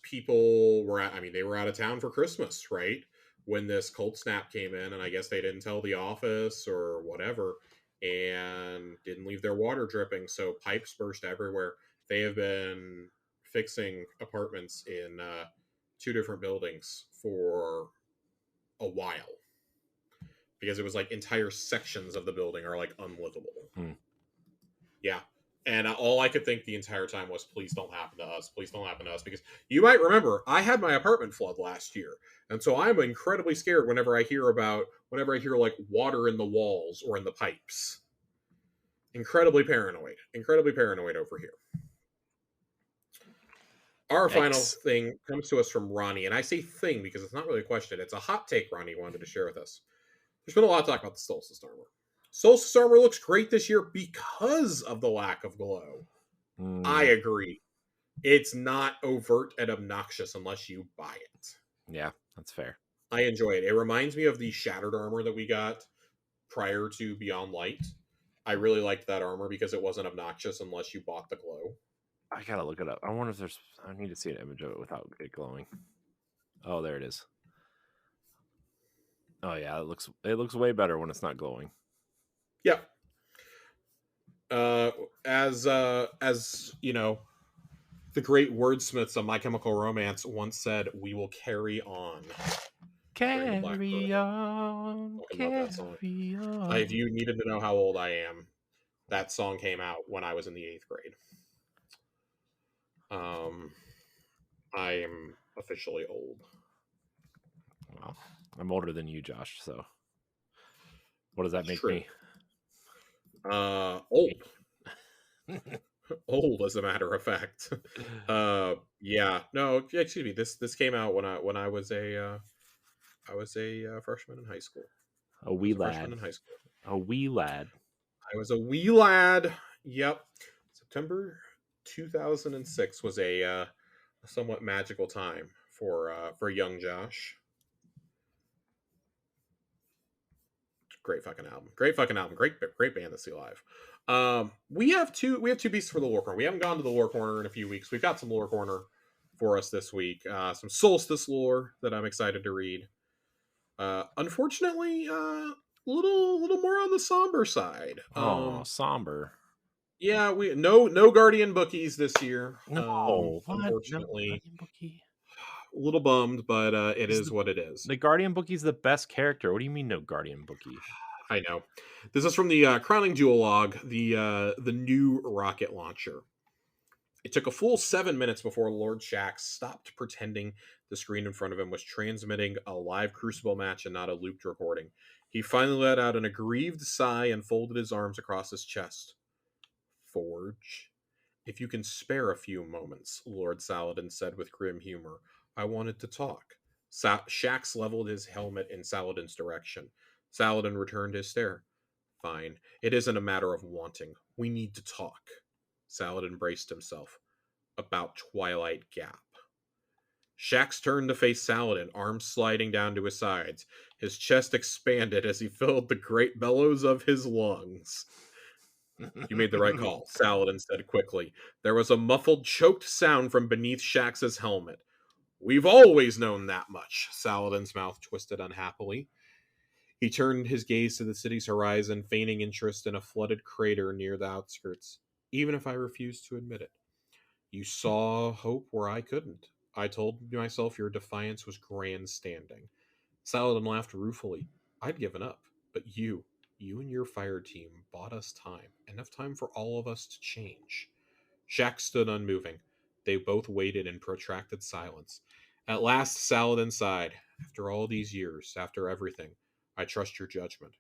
People were they were out of town for Christmas, right? When this cold snap came in, and I guess they didn't tell the office or whatever, and didn't leave their water dripping, so pipes burst everywhere. They have been fixing apartments in 2 different buildings for a while because it was like entire sections of the building are like unlivable. Yeah. And all I could think the entire time was, please don't happen to us. Please don't happen to us. Because you might remember, I had my apartment flood last year. And so I'm incredibly scared whenever I hear like water in the walls or in the pipes. Incredibly paranoid. Incredibly paranoid over here. Our final thing comes to us from Ronnie. And I say thing because it's not really a question. It's a hot take Ronnie wanted to share with us. There's been a lot of talk about the Solstice armor. Solstice armor looks great this year because of the lack of glow. I agree. It's not overt and obnoxious unless you buy it. Yeah, that's fair. I enjoy it. It reminds me of the shattered armor that we got prior to Beyond Light. I really liked that armor because it wasn't obnoxious unless you bought the glow. I gotta look it up. I wonder if there's. I need to see an image of it without it glowing. Oh, there it is. Oh yeah, it looks way better when it's not glowing. Yeah. As you know, the great wordsmiths of My Chemical Romance once said, "We will carry on." Carry on, carry on. If you needed to know how old I am, that song came out when I was in the 8th grade. I am officially old. Well, I'm older than you, Josh. So, what does that make True. me? Old. Old, as a matter of fact. Yeah. No, excuse me. This came out when I was a freshman in high school. A wee lad. In high school. A wee lad. I was a wee lad. Yep. September 2006 was a somewhat magical time for young Josh. Great fucking album. Great fucking album. Great band to see live. We have two pieces for the lore corner. We haven't gone to the lore corner in a few weeks. We've got some lore corner for us this week. Some Solstice lore that I'm excited to read. Unfortunately, little more on the somber side. Oh, somber. Yeah, we no Guardian bookies this year. No, what? No Unfortunately, Guardian Bookie. a little bummed, but it He's is what it is. the Guardian Bookie's the best character. What do you mean no Guardian Bookie? I know. This is from the Crowning Duologue, the new rocket launcher. It took a full 7 minutes before Lord Shaxx stopped pretending the screen in front of him was transmitting a live Crucible match and not a looped recording. He finally let out an aggrieved sigh and folded his arms across his chest. Forge, if you can spare a few moments, Lord Saladin said with grim humor. I wanted to talk. Shaxx leveled his helmet in Saladin's direction. Saladin returned his stare. Fine. It isn't a matter of wanting. We need to talk. Saladin braced himself. About Twilight Gap. Shaxx turned to face Saladin, arms sliding down to his sides. His chest expanded as he filled the great bellows of his lungs. You made the right call, Saladin said quickly. There was a muffled, choked sound from beneath Shaxx's helmet. We've always known that much, Saladin's mouth twisted unhappily. He turned his gaze to the city's horizon, feigning interest in a flooded crater near the outskirts. Even if I refused to admit it. You saw hope where I couldn't. I told myself your defiance was grandstanding. Saladin laughed ruefully. I'd given up, but you and your fire team bought us time, enough time for all of us to change. Shaxx stood unmoving. They both waited in protracted silence. At last, Saladin sighed. After all these years, after everything, I trust your judgment.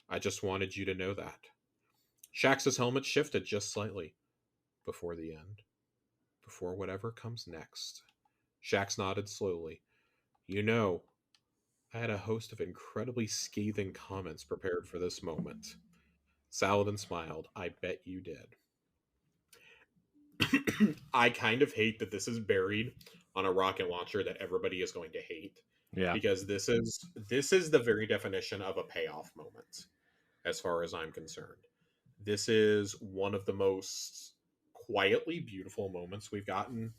I just wanted you to know that. Shaxx's helmet shifted just slightly. Before the end. Before whatever comes next. Shaxx nodded slowly. You know, I had a host of incredibly scathing comments prepared for this moment. Saladin smiled. I bet you did. I kind of hate that this is buried on a rocket launcher that everybody is going to hate Yeah, because this is the very definition of a payoff moment as far as I'm concerned. This is one of the most quietly beautiful moments we've gotten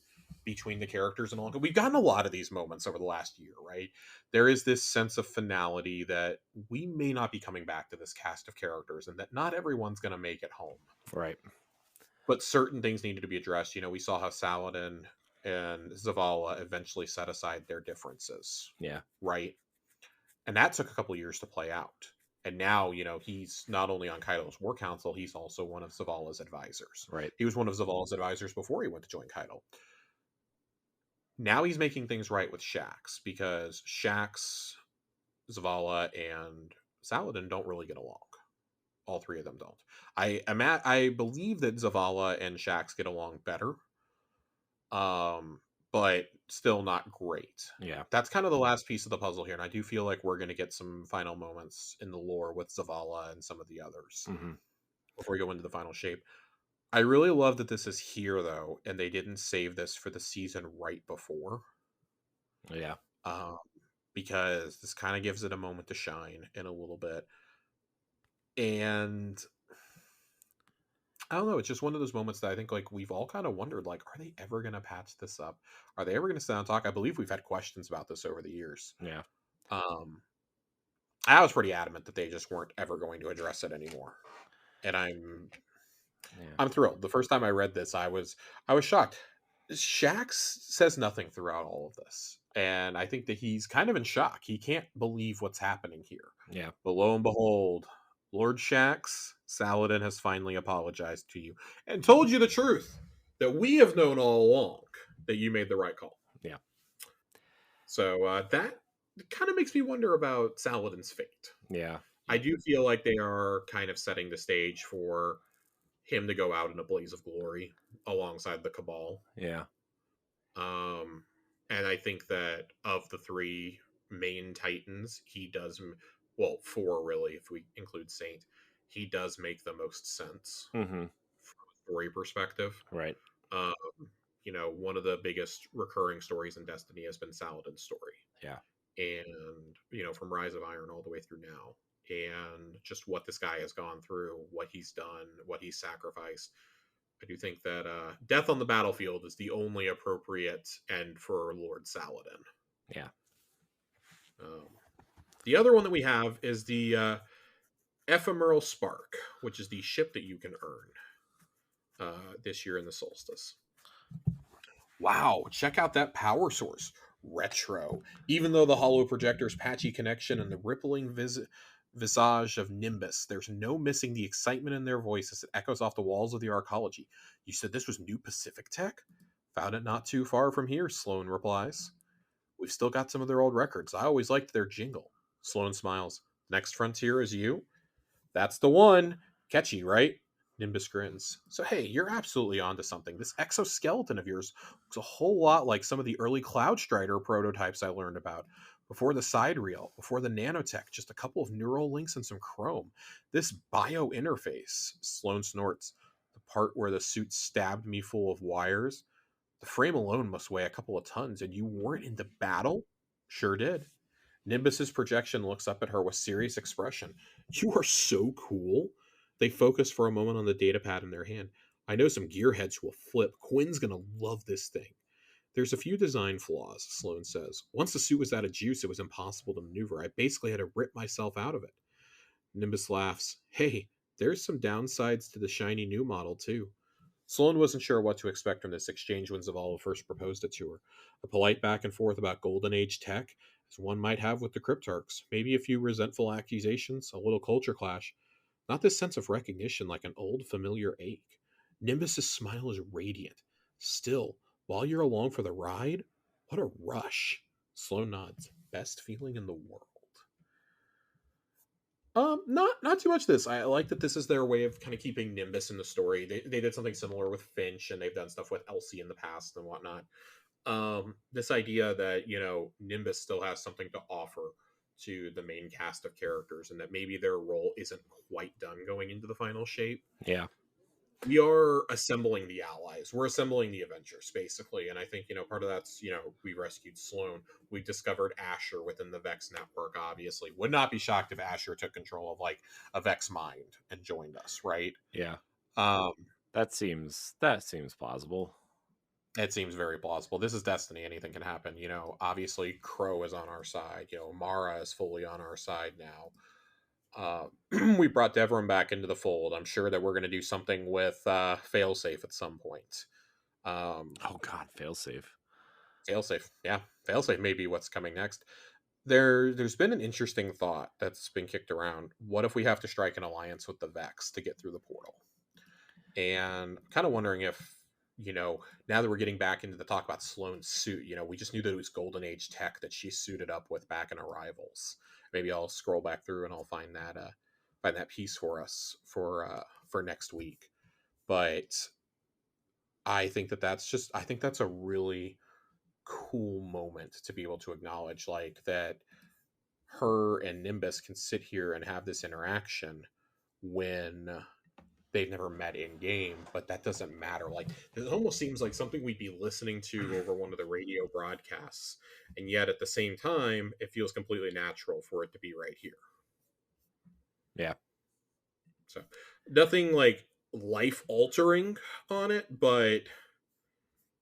between the characters and all. We've gotten a lot of these moments over the last year, right? There is this sense of finality that we may not be coming back to this cast of characters and that not everyone's going to make it home. right. But certain things needed to be addressed. We saw how Saladin and Zavala eventually set aside their differences, Yeah, right? And that took a couple years to play out. And now, he's not only on Kaido's war council, he's also one of Zavala's advisors. right. He was one of Zavala's advisors before he went to join Kaido. Now he's making things right with Shaxx because Shaxx, Zavala, and Saladin don't really get along. All three of them don't. I believe that Zavala and Shaxx get along better, but still not great. Yeah, That's kind of the last piece of the puzzle here, and I do feel like we're going to get some final moments in the lore with Zavala and some of the others before we go into the final shape. I really love that this is here though, and they didn't save this for the season right before, yeah, um, because this kind of gives it a moment to shine in a little bit. And I don't know. It's just one of those moments that I think like we've all kind of wondered, like, are they ever going to patch this up? Are they ever going to sit down and talk? I believe we've had questions about this over the years. yeah, Um, I was pretty adamant that they just weren't ever going to address it anymore, and yeah. I'm thrilled. The first time I read this, I was shocked. Shaxx says nothing throughout all of this, and I think that he's kind of in shock. He can't believe what's happening here. Yeah. But lo and behold, Lord Shaxx, Saladin has finally apologized to you and told you the truth that we have known all along that you made the right call. Yeah. So that kind of makes me wonder about Saladin's fate. Yeah. I do feel like they are kind of setting the stage for him to go out in a blaze of glory alongside the Cabal. Yeah. Um, and I think that of the three main Titans, he does, well, four really, if we include Saint, he does make the most sense Mm-hmm. from a story perspective. Right. Um, one of the biggest recurring stories in Destiny has been Saladin's story. Yeah. And, from Rise of Iron all the way through now. And just what this guy has gone through, what he's done, what he's sacrificed. I do think that death on the battlefield is the only appropriate end for Lord Saladin. Yeah. Um, the other one that we have is the Ephemeral Spark, which is the ship that you can earn this year in the Solstice. Wow, check out that power source. Retro. Even though the hollow projector's patchy connection and the rippling visage of Nimbus, there's no missing the excitement in their voice as it echoes off the walls of the arcology. You said this was new Pacific tech? Found it not too far from here, Sloan replies. We've still got some of their old records. I always liked their jingle. Sloan smiles. Next frontier is you? That's the one. Catchy, right? Nimbus grins. So, hey, you're absolutely onto something. This exoskeleton of yours looks a whole lot like some of the early Cloud Strider prototypes I learned about. Before the side reel, before the nanotech, just a couple of neural links and some chrome. This bio interface, Sloan snorts. The part where the suit stabbed me full of wires. The frame alone must weigh a couple of tons, and you weren't into battle? Sure did. Nimbus's projection looks up at her with serious expression. You are so cool. They focus for a moment on the datapad in their hand. I know some gearheads will flip. Quinn's gonna love this thing. There's a few design flaws, Sloan says. Once the suit was out of juice, it was impossible to maneuver. I basically had to rip myself out of it. Nimbus laughs. Hey, there's some downsides to the shiny new model, too. Sloan wasn't sure what to expect from this exchange when Zavala first proposed it to her. A polite back and forth about Golden Age tech, as one might have with the Cryptarchs. Maybe a few resentful accusations, a little culture clash. Not this sense of recognition like an old familiar ache. Nimbus's smile is radiant. Still, while you're along for the ride, what a rush. Sloan nods. Best feeling in the world. Not too much of this. I like that this is their way of kind of keeping Nimbus in the story. They did something similar with Finch, and they've done stuff with Elsie in the past and whatnot. This idea that Nimbus still has something to offer to the main cast of characters, and that maybe their role isn't quite done going into the final shape. Yeah. We are assembling the allies. We're assembling the Avengers, basically. And I think, part of that's, we rescued Sloan. We discovered Asher within the Vex network, obviously. Would not be shocked if Asher took control of, like, a Vex mind and joined us, right? Yeah. Um, That seems plausible. it seems very plausible. This is Destiny. Anything can happen. Obviously, Crow is on our side. Mara is fully on our side now. We brought Devrim back into the fold. I'm sure that we're going to do something with Failsafe at some point. Oh God, failsafe. Failsafe, yeah, Failsafe may be what's coming next. There's been an interesting thought that's been kicked around. What if we have to strike an alliance with the Vex to get through the portal? And I'm kind of wondering if now that we're getting back into the talk about Sloane's suit, we just knew that it was Golden Age tech that she suited up with back in Arrivals. Maybe I'll scroll back through and I'll find that piece for us for next week. But I think that's a really cool moment to be able to acknowledge, like, that her and Nimbus can sit here and have this interaction when they've never met in game, but that doesn't matter. Like, it almost seems like something we'd be listening to over one of the radio broadcasts, and yet at the same time it feels completely natural for it to be right here. Yeah. So nothing like life altering on it, but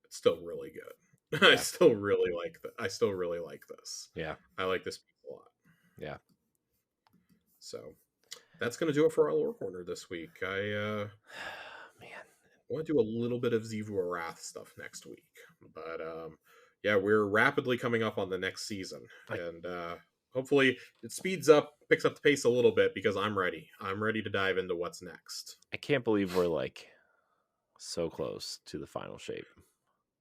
it's still really good. Yeah. I still really like this. Yeah. I like this piece a lot. Yeah. So that's going to do it for our lore corner this week. I Man. want to do a little bit of Zivu Arath stuff next week, but yeah, we're rapidly coming up on the next season, and hopefully it picks up the pace a little bit, because I'm ready. I'm ready to dive into what's next. I can't believe we're like so close to the final shape.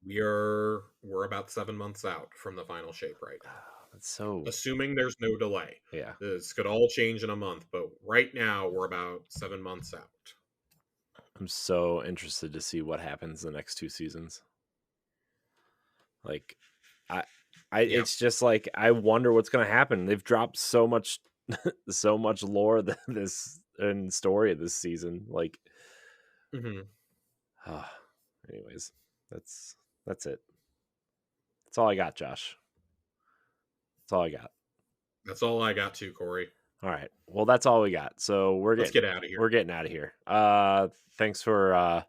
We're about 7 months out from the final shape right now. That's so, assuming there's no delay. yeah. This could all change in a month, but right now we're about 7 months out. I'm so interested to see what happens the next 2 seasons. Like, it's just like, I wonder what's going to happen. They've dropped so much lore this and story this season. Like, anyways, that's it. That's all I got, Josh. That's all I got. That's all I got too, Corey. All right. Well, that's all we got. So Let's get out of here. we're getting out of here. Thanks for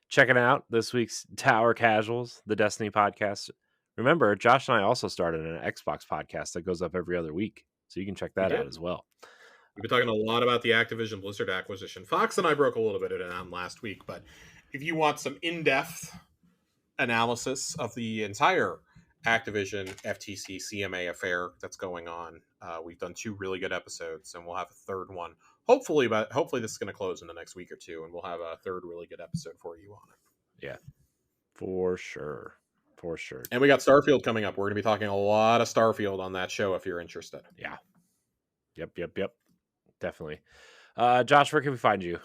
checking out this week's Tower Casuals, the Destiny podcast. Remember, Josh and I also started an Xbox podcast that goes up every other week, so you can check We that out did. as well. We've been talking a lot about the Activision Blizzard acquisition. Fox and I broke a little bit of it down last week, but if you want some in-depth analysis of the entire Activision FTC CMA affair that's going on, we've done 2 really good episodes, and we'll have a third one. Hopefully this is going to close in the next week or 2, and we'll have a third really good episode for you on it. Yeah, for sure. For sure. And we got Starfield coming up. We're going to be talking a lot of Starfield on that show if you're interested. Yeah. Yep. Definitely. Josh, where can we find you?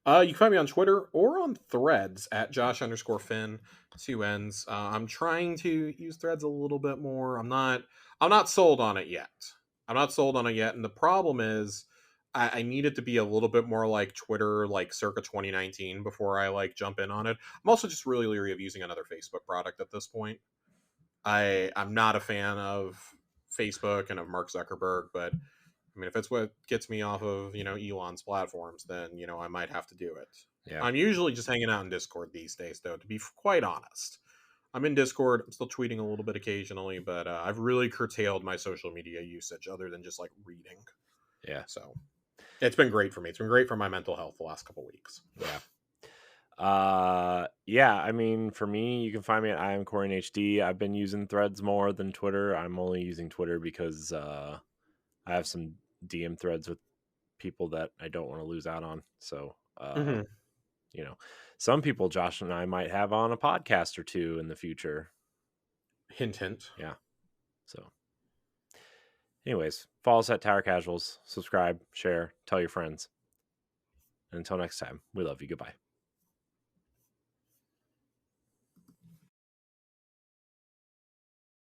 You can find me on Twitter or on Threads at Josh_Finn, 2 N's. I'm trying to use Threads a little bit more. I'm not sold on it yet. And the problem is I need it to be a little bit more like Twitter, like circa 2019 before I like jump in on it. I'm also just really leery of using another Facebook product at this point. I'm not a fan of Facebook and of Mark Zuckerberg, but I mean, if it's what gets me off of, Elon's platforms, then, I might have to do it. Yeah. I'm usually just hanging out in Discord these days, though, to be quite honest. I'm in Discord. I'm still tweeting a little bit occasionally, but I've really curtailed my social media usage other than just like reading. Yeah. So it's been great for me. It's been great for my mental health the last couple weeks. Yeah. I mean, for me, you can find me at I am Corey in HD. I've been using Threads more than Twitter. I'm only using Twitter because I have some DM threads with people that I don't want to lose out on. So, some people Josh and I might have on a podcast or 2 in the future. Hint, hint. Yeah. So, anyways, follow us at Tower Casuals, subscribe, share, tell your friends. And until next time, we love you. Goodbye.